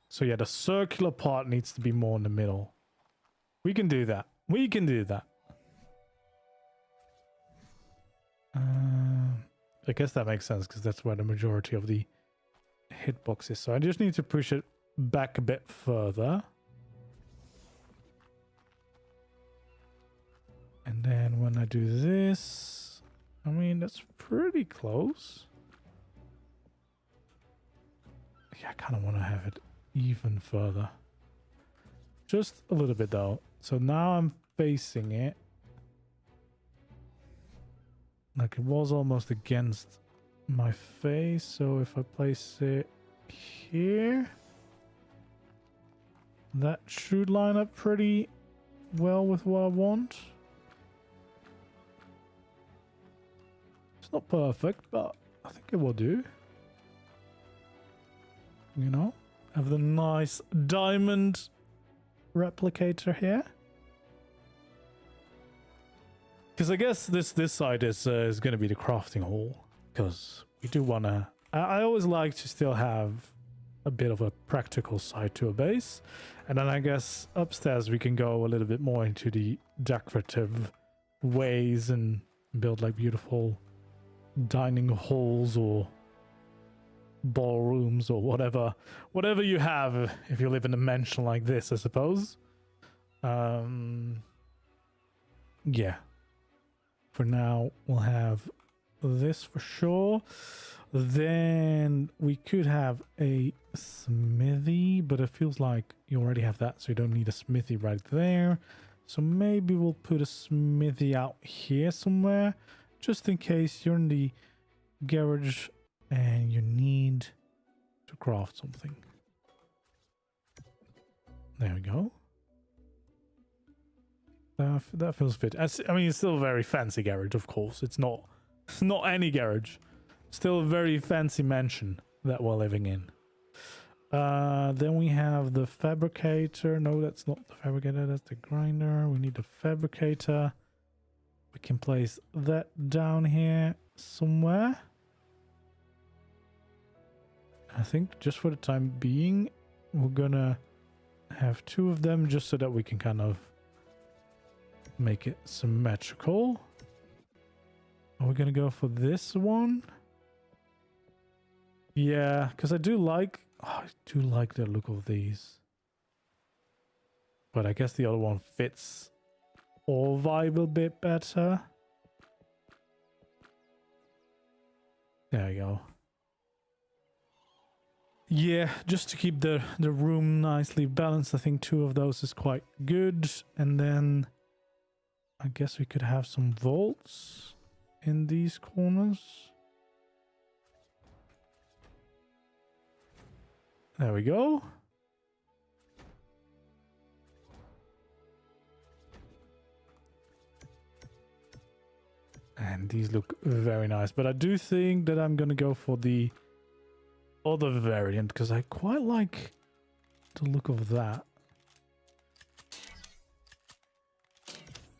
So yeah, the circular part needs to be more in the middle. We can do that. We can do that. I guess that makes sense because that's where the majority of the hitboxes. So I just need to push it back a bit further. And then when I do this, I mean, that's pretty close. Yeah, I kind of want to have it even further. Just a little bit though. So now I'm facing it. Like it was almost against my face. So if I place it here, that should line up pretty well with what I want. It's not perfect, but I think it will do. You know, have the nice diamond replicator here. Because I guess this side is going to be the crafting hall. Because we do want to... I always like to still have a bit of a practical side to a base. And then I guess upstairs we can go a little bit more into the decorative ways and build like beautiful dining halls or ballrooms or whatever you have if you live in a mansion like this, I suppose. Yeah. For now, we'll have this for sure. Then we could have a smithy, but it feels like you already have that, so you don't need a smithy right there. So maybe we'll put a smithy out here somewhere, just in case you're in the garage and you need to craft something. There we go. That feels fit. I mean, it's still a very fancy garage, of course. It's not any garage. Still a very fancy mansion that we're living in. Then we have the fabricator. No, that's not the fabricator. That's the grinder. We need the fabricator. We can place that down here somewhere. I think just for the time being, we're gonna have two of them just so that we can kind of make it symmetrical. Are we gonna go for this one? Yeah, because I do like the look of these. But I guess the other one fits our vibe a bit better. There we go. Yeah, just to keep the room nicely balanced, I think two of those is quite good. And then I guess we could have some vaults in these corners. There we go. And these look very nice. But I do think that I'm going to go for the other variant because I quite like the look of that.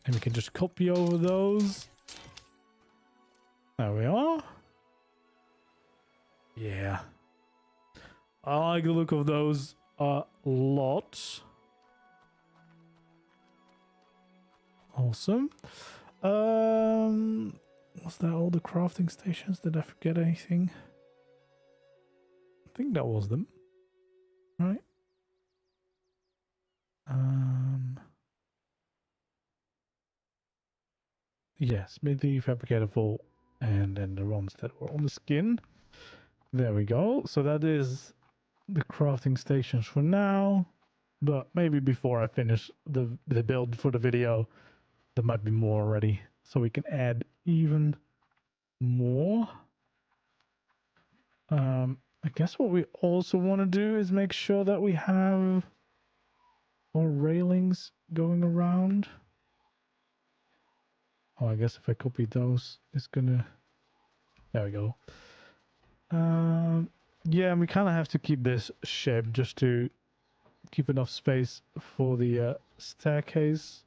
And we can just copy over those. There we are. Yeah. I like the look of those a lot. Awesome. Was that all the crafting stations? Did I forget anything? I think that was them. Right. Yes, smithy, fabricator full, and then the ones that were on the skin. There we go. So that is the crafting stations for now. But maybe before I finish the build for the video, there might be more already. So we can add even more. I guess what we also want to do is make sure that we have more railings going around. Oh, I guess if I copy those, it's gonna... There we go. Yeah, and we kind of have to keep this shape just to keep enough space for the staircase.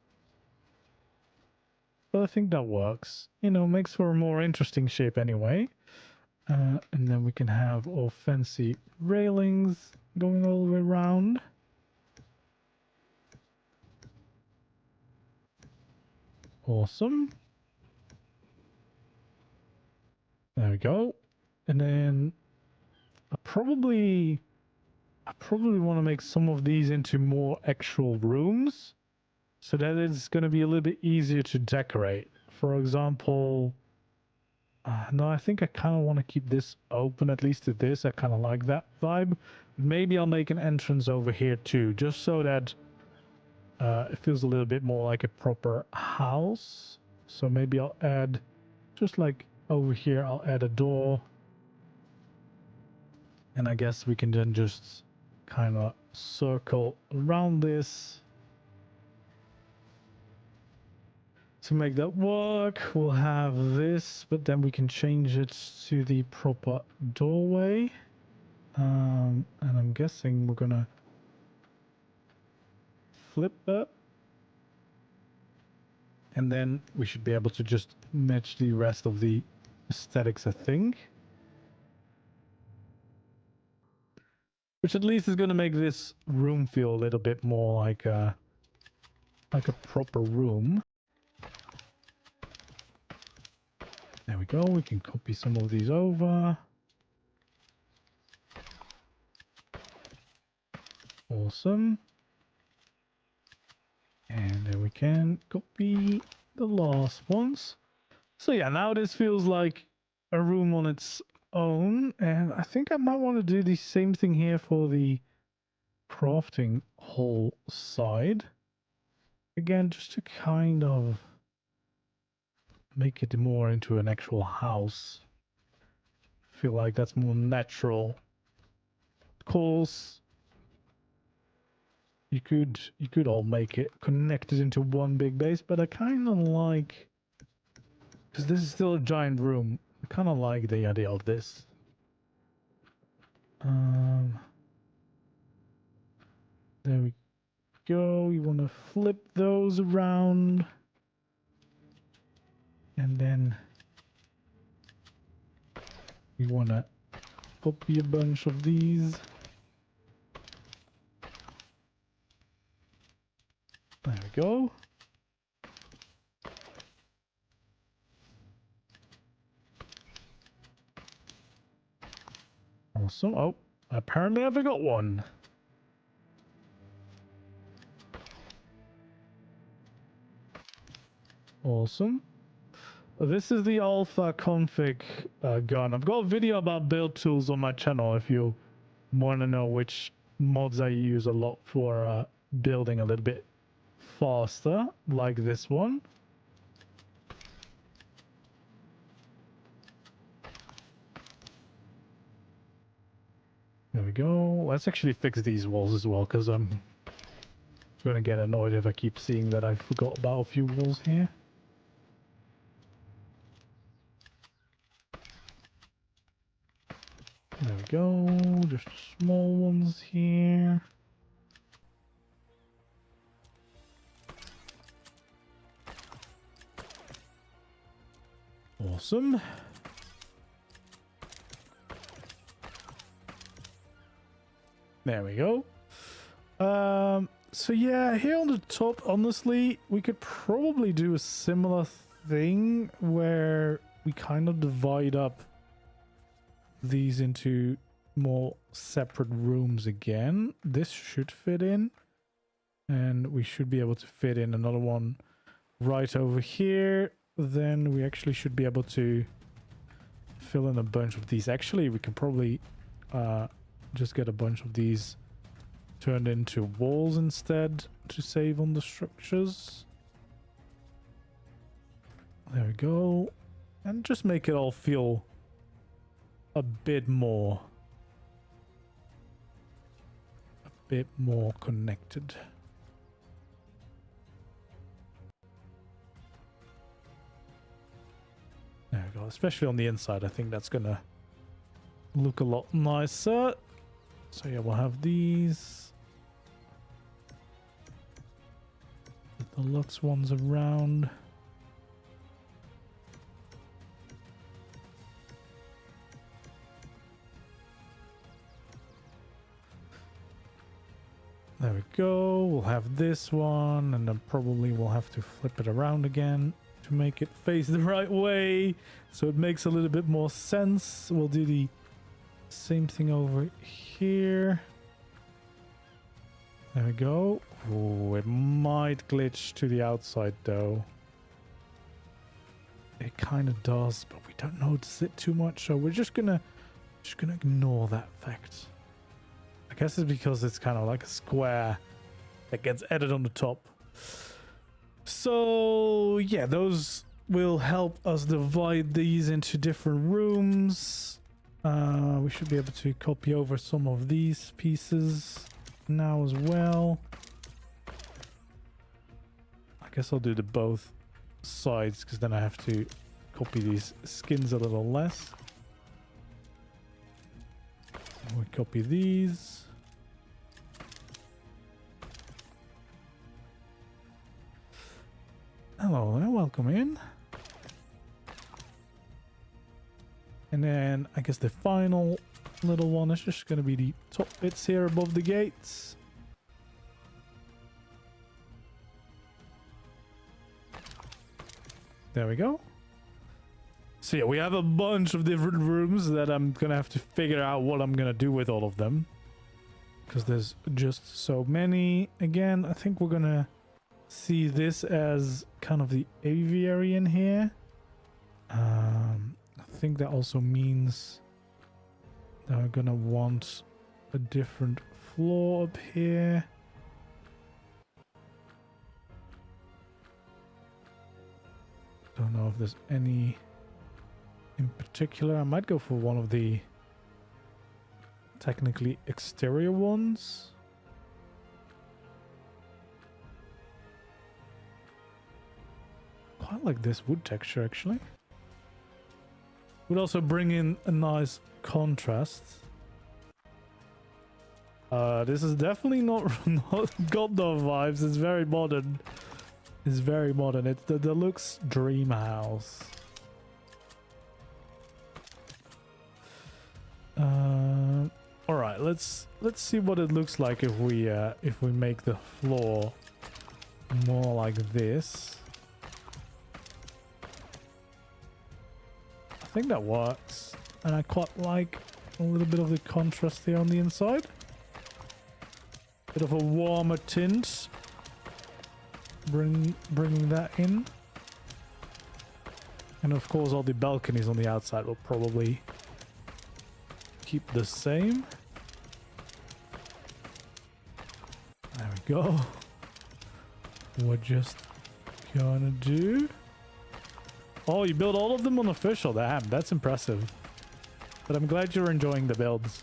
But I think that works. You know, makes for a more interesting shape anyway. And then we can have all fancy railings going all the way around. Awesome. There we go. And then I probably want to make some of these into more actual rooms, so that it's going to be a little bit easier to decorate. For example, no, I think I kind of want to keep this open, at least to this. I kind of like that vibe. Maybe I'll make an entrance over here too, just so that it feels a little bit more like a proper house. So maybe I'll add, just like over here, I'll add a door. And I guess we can then just kind of circle around this to make that work. We'll have this, but then we can change it to the proper doorway. And I'm guessing we're gonna flip that. And then we should be able to just match the rest of the aesthetics, I think. Which at least is gonna make this room feel a little bit more like a proper room. There we go, we can copy some of these over. Awesome. And then we can copy the last ones. So yeah, now this feels like a room on its own. And I think I might want to do the same thing here for the crafting whole side. Again, just to kind of make it more into an actual house. Feel like that's more natural. Of course, you could all make it connected into one big base, but I kind of like, because this is still a giant room, I kind of like the idea of this. There we go. You want to flip those around, and then you want to copy a bunch of these. There we go. Awesome. Oh, apparently I forgot one. Awesome. This is the alpha config gun. I've got a video about build tools on my channel if you want to know which mods I use a lot for building a little bit faster, like this one. There we go. Let's actually fix these walls as well, because I'm going to get annoyed if I keep seeing that I forgot about a few walls here. There we go. Just small ones here. Awesome. There we go. So yeah, here on the top, honestly, we could probably do a similar thing where we kind of divide up these into more separate rooms again. This should fit in, and we should be able to fit in another one right over here. Then we actually should be able to fill in a bunch of these. Actually, we can probably just get a bunch of these turned into walls instead to save on the structures. There we go. And just make it all feel a bit more connected. There we go. Especially on the inside, I think that's gonna look a lot nicer. So yeah, we'll have these. The deluxe ones around. There we go. We'll have this one, and then probably we'll have to flip it around again to make it face the right way, so it makes a little bit more sense. We'll do the same thing over here. There we go. Oh, it might glitch to the outside though. It kind of does, but we don't notice it too much, so we're just gonna ignore that fact. I guess it's because it's kind of like a square that gets added on the top. So yeah, those will help us divide these into different rooms. We should be able to copy over some of these pieces now as well. I guess I'll do the both sides, because then I have to copy these skins a little less. We copy these. Hello there, welcome in. And then I guess the final little one is just going to be the top bits here above the gates. There we go. So yeah, we have a bunch of different rooms that I'm going to have to figure out what I'm going to do with all of them, because there's just so many. Again, I think we're going to see this as kind of the aviary in here. I think that also means that we're gonna want a different floor up here. Don't know if there's any in particular. I might go for one of the technically exterior ones. Quite like this wood texture, actually. Would also bring in a nice contrast. This is definitely not Godot vibes. It's very modern. It's very modern. It's the Deluxe Dreamhouse. All right, let's see what it looks like if we make the floor more like this. I think that works, and I quite like a little bit of the contrast here on the inside. Bit of a warmer tint, bringing that in, and of course all the balconies on the outside will probably keep the same. There we go. We're just gonna do. Oh, you built all of them on official. Damn, that's impressive. But I'm glad you're enjoying the builds.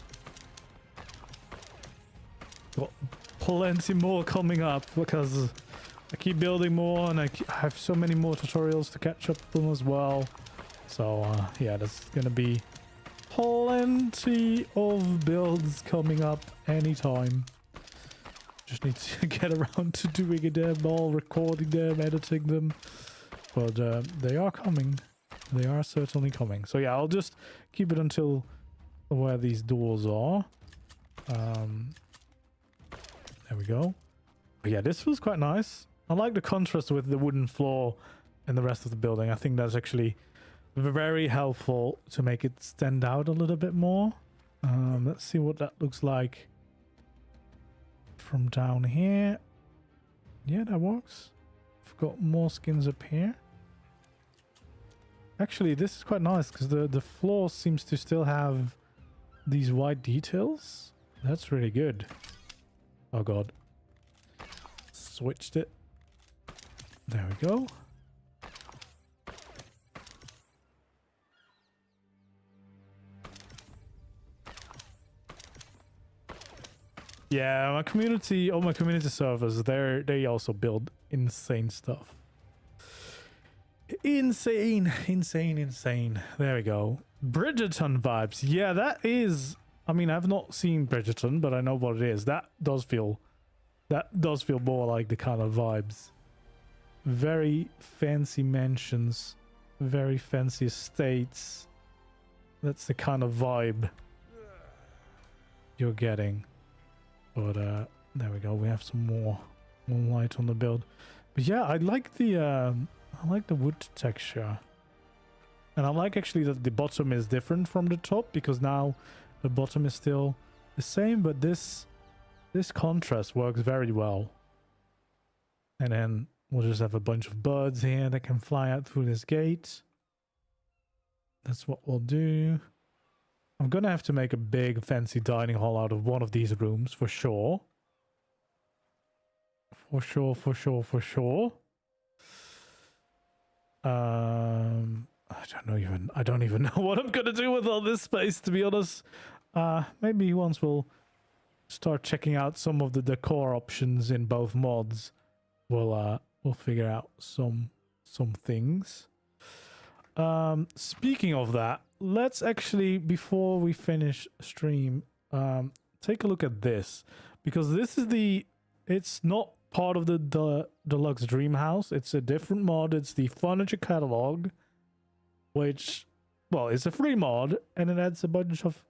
Got plenty more coming up, because I keep building more, and I have so many more tutorials to catch up on as well. So yeah, there's gonna be plenty of builds coming up anytime. Just need to get around to doing them all, recording them, editing them. But they are coming. They are certainly coming. So yeah, I'll just keep it until where these doors are. There we go. But yeah, this feels quite nice. I like the contrast with the wooden floor and the rest of the building. I think that's actually very helpful to make it stand out a little bit more. Let's see what that looks like from down here. Yeah, that works. I've got more skins up here. Actually, this is quite nice because the floor seems to still have these white details. That's really good. Oh god. Switched it. There we go. Yeah, my community, all my community servers, they also build insane stuff. Insane. There we go. Bridgerton vibes. Yeah, that is. I mean, I've not seen Bridgerton, but I know what it is. That does feel more like the kind of vibes. Very fancy mansions, very fancy estates. That's the kind of vibe you're getting. But there we go. We have some more light on the build. But yeah, I like the wood texture. And I like actually that the bottom is different from the top, because now the bottom is still the same, but this contrast works very well. And then we'll just have a bunch of birds here that can fly out through this gate. That's what we'll do. I'm gonna have to make a big fancy dining hall out of one of these rooms for sure. For sure. I don't even know what I'm gonna do with all this space, to be honest. Maybe once we'll start checking out some of the decor options in both mods, we'll figure out some things. Speaking of that, let's actually, before we finish stream, take a look at this, because this is it's not part of the Deluxe Dreamhouse. It's a different mod. It's the furniture catalog, which, well, it's a free mod, and it adds a bunch of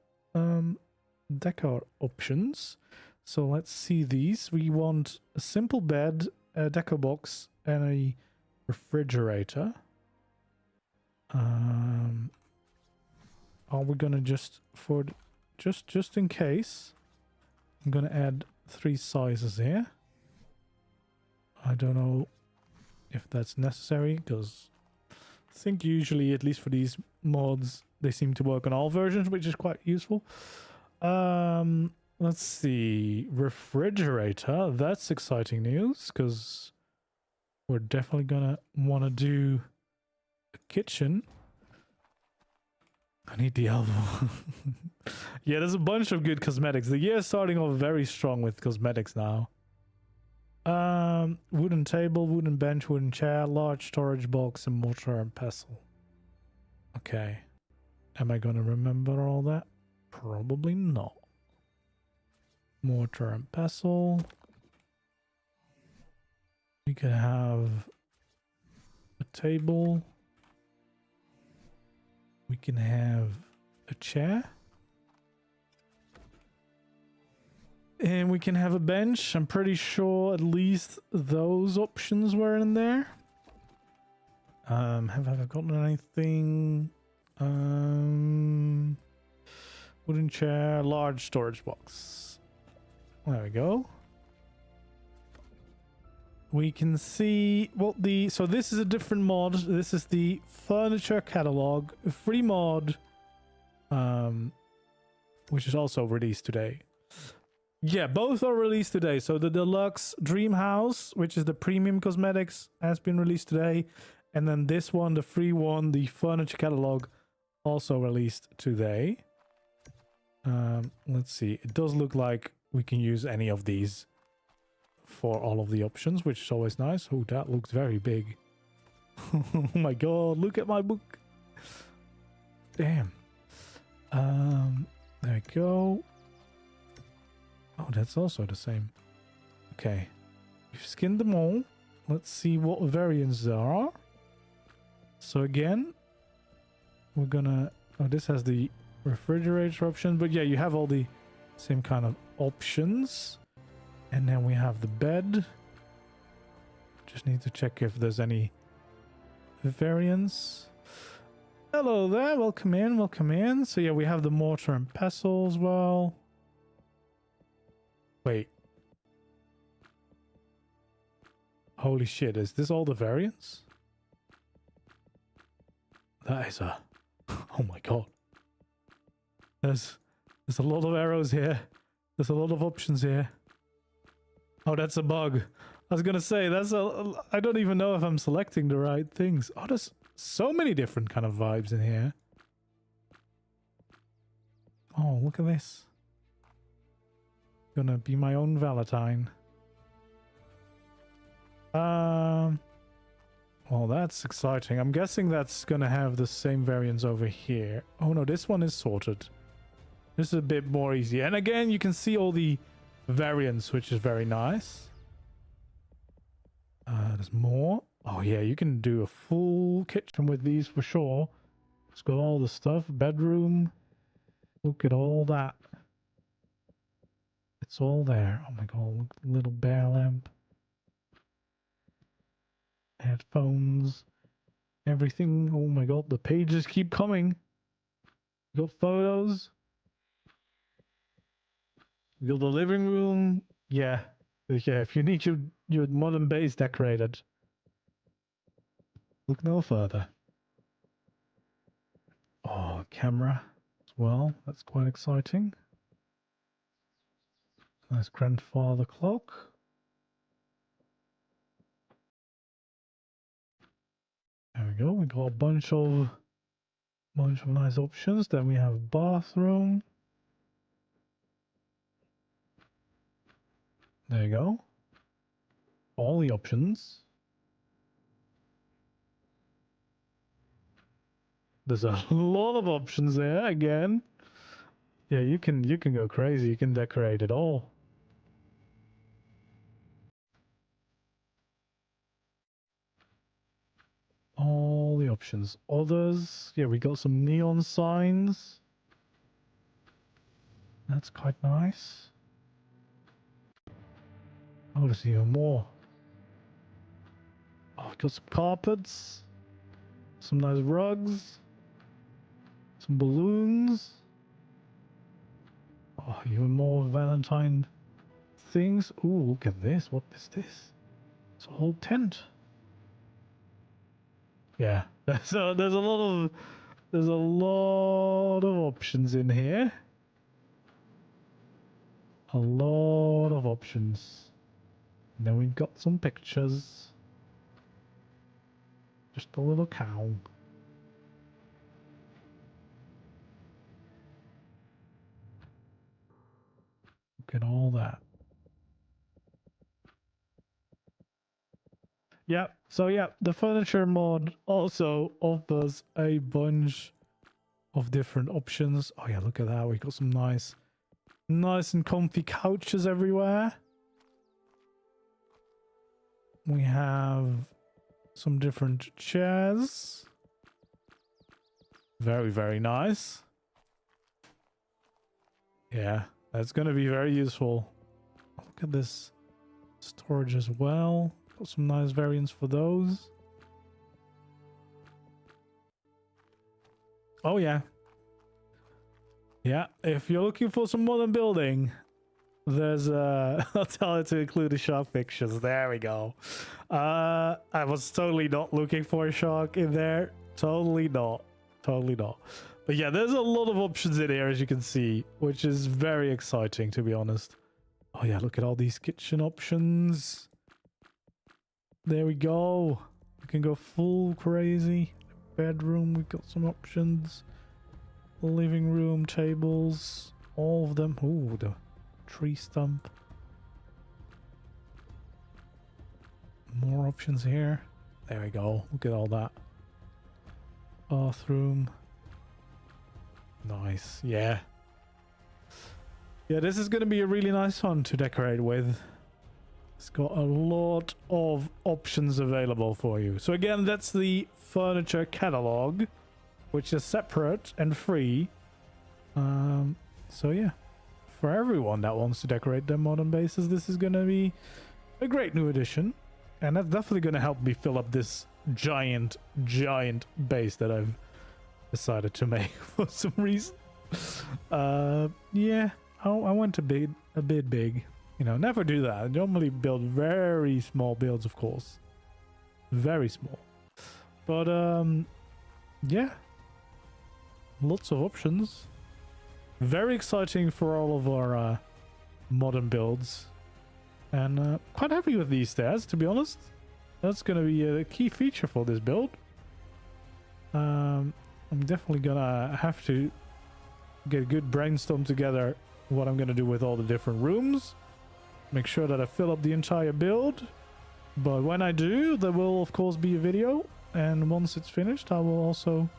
decor options. So let's see these. We want a simple bed, a decor box, and a refrigerator. Are we gonna just in case, I'm gonna add 3 sizes here. I don't know if that's necessary, because I think usually, at least for these mods, they seem to work on all versions, which is quite useful. Let's see, refrigerator. That's exciting news, because we're definitely gonna want to do a kitchen. I need the elbow. Yeah, there's a bunch of good cosmetics. The year is starting off very strong with cosmetics now. Wooden table, wooden bench, wooden chair, large storage box, and mortar and pestle. Okay. Am I gonna remember all that? Probably not. Mortar and pestle. We could have a table. We can have a chair. And we can have a bench. I'm pretty sure at least those options were in there. Have I forgotten anything? Wooden chair, large storage box. There we go. We can see what so this is a different mod. This is the furniture catalog, a free mod, which is also released today. Yeah, both are released today. So the Deluxe Dreamhouse, which is the premium cosmetics, has been released today. And then this one, the free one, the furniture catalog, also released today. Let's see. It does look like we can use any of these for all of the options, which is always nice. Oh, that looks very big. Oh my god, look at my book. Damn. There we go. Oh, that's also the same. Okay. We've skinned them all. Let's see what variants there are. So again, we're gonna... Oh, this has the refrigerator option. But yeah, you have all the same kind of options. And then we have the bed. Just need to check if there's any variants. Hello there, welcome in, welcome in. So yeah, we have the mortar and pestle as well. Wait. Holy shit, is this all the variants? That is a... Oh my god. There's a lot of arrows here. There's a lot of options here. Oh, that's a bug. I was gonna say, that's a... I don't even know if I'm selecting the right things. Oh, there's so many different kind of vibes in here. Oh, look at this. Gonna be my own Valentine. Well, that's exciting. I'm guessing that's gonna have the same variants over here. Oh no, this one is sorted. This is a bit more easy. And again, you can see all the variants, which is very nice. There's more. Oh yeah, you can do a full kitchen with these for sure. It's got all the stuff. Bedroom. Look at all that. It's all there. Oh my god, look at the little bear lamp. Headphones. Everything. Oh my god, the pages keep coming. You got photos. You got the living room. Yeah. Yeah, if you need your modern base decorated. Look no further. Oh, camera as well. That's quite exciting. Nice grandfather clock. There we go. We got a bunch of nice options. Then we have bathroom. There you go. All the options. There's a lot of options there again. Yeah, you can go crazy. You can decorate it all. All the options. Others. Yeah, we got some neon signs. That's quite nice. Oh, there's even more. Oh, we got some carpets. Some nice rugs. Some balloons. Oh, even more Valentine things. Ooh, look at this. What is this? It's a whole tent. Yeah. So there's a lot of options in here. A lot of options. And then we've got some pictures. Just a little cow. Look at all that. Yeah, so yeah, the furniture mod also offers a bunch of different options. Oh yeah, look at that. We got some nice and comfy couches everywhere. We have some different chairs. Very, very nice. Yeah, that's going to be very useful. Look at this storage as well. Got some nice variants for those. Oh yeah. Yeah, if you're looking for some modern building, there's I'll tell it to include the shark pictures. There we go. I was totally not looking for a shark in there. Totally not. Totally not. But yeah, there's a lot of options in here, as you can see, which is very exciting, to be honest. Oh yeah, look at all these kitchen options. There we go. We can go full crazy. Bedroom, we've got some options. Living room, tables, all of them. Ooh, the tree stump. More options here. There we go. Look at all that. Bathroom. Nice. Yeah. Yeah, this is going to be a really nice one to decorate with. It's got a lot of options available for you. So again, that's the furniture catalog. which is separate and free. So yeah, for everyone that wants to decorate their modern bases, this is going to be a great new addition. And that's definitely going to help me fill up this giant base that I've decided to make for some reason. Yeah, I went a bit big. You know, never do that. I normally build very small builds, of course. Very small. But, yeah. Lots of options. Very exciting for all of our modern builds. And quite happy with these stairs, to be honest. That's going to be a key feature for this build. I'm definitely going to have to get a good brainstorm together what I'm going to do with all the different rooms. Make sure that I fill up the entire build. But when I do, there will of course be a video. And once it's finished, I will also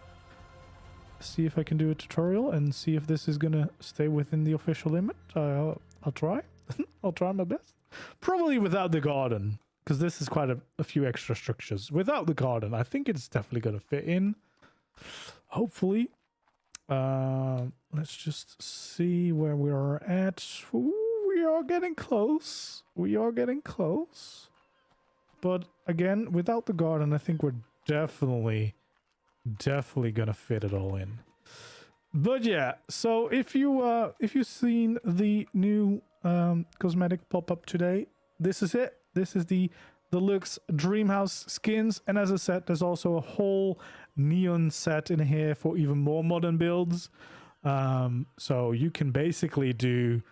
see if I can do a tutorial and see if this is going to stay within the official limit. I'll try. I'll try my best. Probably without the garden, because this is quite a few extra structures. Without the garden, I think it's definitely going to fit in. Hopefully. Let's just see where we are at. Ooh, we are getting close. We are getting close. But again, without the garden, I think we're definitely gonna fit it all in. But yeah, so if you've seen the new cosmetic pop up today, this is it. This is the Deluxe Dreamhouse skins, and as I said, there's also a whole neon set in here for even more modern builds. So you can basically do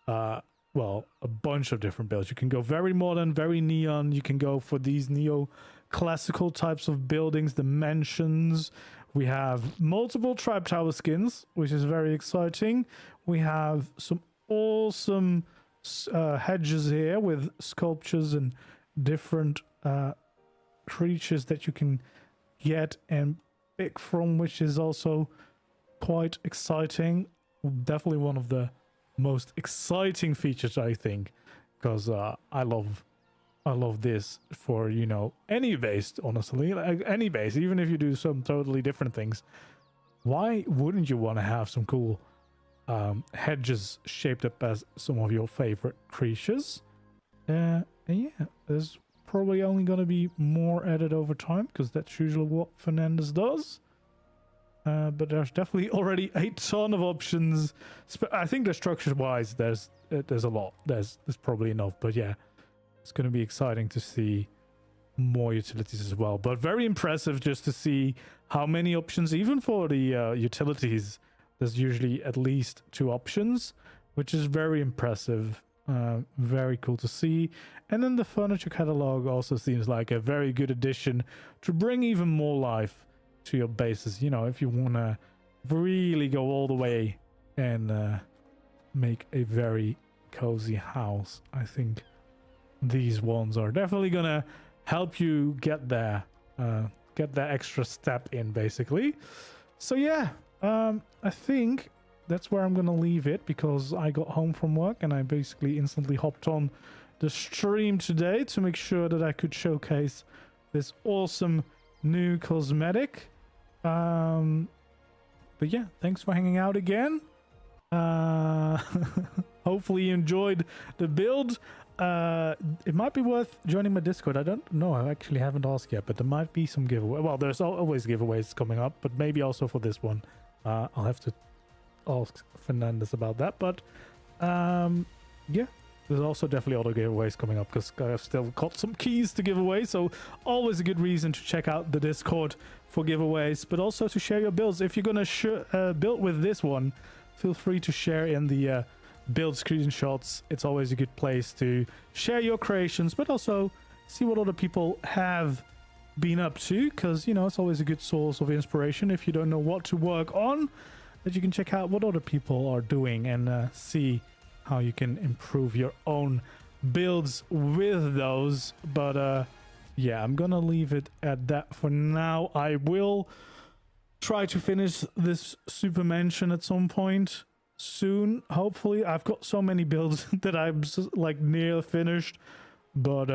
well, a bunch of different builds. You can go very modern, very neon. You can go for these neo-classical types of buildings, the mansions. We have multiple tribe tower skins, which is very exciting. We have some awesome hedges here with sculptures and different creatures that you can get and pick from, which is also quite exciting. Definitely one of the most exciting features, I think, because I love this for, you know, any base, honestly. Like any base, even if you do some totally different things, why wouldn't you want to have some cool hedges shaped up as some of your favorite creatures? And yeah, there's probably only going to be more added over time, because that's usually what Fernandez does. But there's definitely already a ton of options. I think the structure wise, there's a lot. There's probably enough. But yeah, it's going to be exciting to see more utilities as well. But very impressive just to see how many options, even for the utilities. There's usually at least 2 options, which is very impressive. Very cool to see. And then the furniture catalog also seems like a very good addition to bring even more life to your bases. You know, if you want to really go all the way and make a very cozy house, I think these ones are definitely gonna help you get there, get that extra step in, basically. So yeah, I think that's where I'm gonna leave it, because I got home from work and I basically instantly hopped on the stream today to make sure that I could showcase this awesome new cosmetic. But yeah, thanks for hanging out again. Hopefully you enjoyed the build. It might be worth joining my Discord. I don't know, I actually haven't asked yet, but there might be some giveaway. Well, there's always giveaways coming up, but maybe also for this one. I'll have to ask Fernandez about that. But yeah, there's also definitely other giveaways coming up, because I've still got some keys to give away. So always a good reason to check out the Discord for giveaways, but also to share your builds. If you're gonna build with this one, feel free to share in the build screenshots. It's always a good place to share your creations, but also see what other people have been up to, because, you know, it's always a good source of inspiration if you don't know what to work on, that you can check out what other people are doing and see how you can improve your own builds with those. But yeah, I'm gonna leave it at that for now. I will try to finish this super mansion at some point soon, hopefully. I've got so many builds that I'm like near finished, but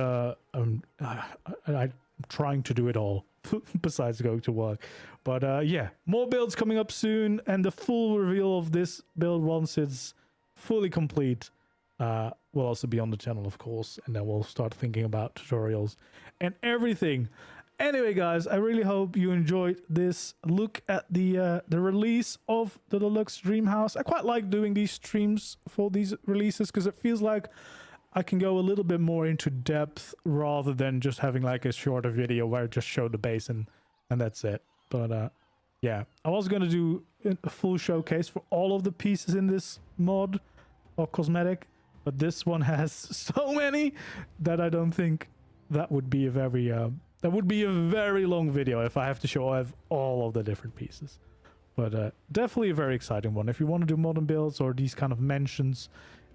I'm trying to do it all besides going to work. But yeah, more builds coming up soon, and the full reveal of this build once it's fully complete will also be on the channel, of course, and then we'll start thinking about tutorials and everything. Anyway, guys, I really hope you enjoyed this look at the release of the Deluxe Dreamhouse. I quite like doing these streams for these releases because it feels like I can go a little bit more into depth rather than just having like a shorter video where I just show the base and that's it. But yeah, I was going to do a full showcase for all of the pieces in this mod or cosmetic, but this one has so many that I don't think that would be a very long video if I have to show off all of the different pieces. But definitely a very exciting one. If you want to do modern builds or these kind of mentions,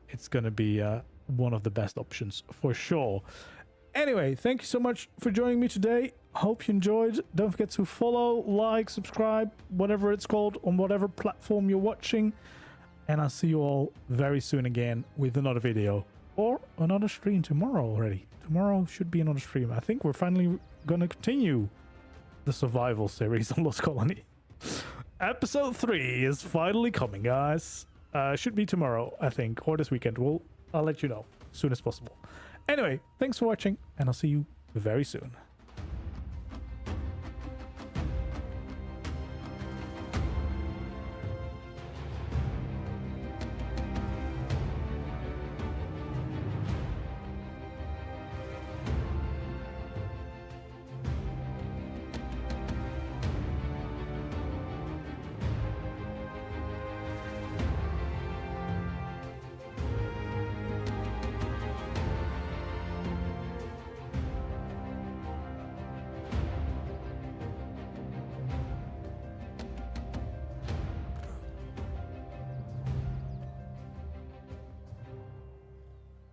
it's going to be one of the best options for sure. Anyway, thank you so much for joining me today. Hope you enjoyed. Don't forget to follow, like, subscribe, whatever it's called, on whatever platform you're watching. And I'll see you all very soon again with another video or another stream tomorrow already. Tomorrow should be another stream. I think we're finally going to continue the survival series on Lost Colony. Episode 3 is finally coming, guys. Should be tomorrow, I think, or this weekend. I'll let you know as soon as possible. Anyway, thanks for watching, and I'll see you very soon.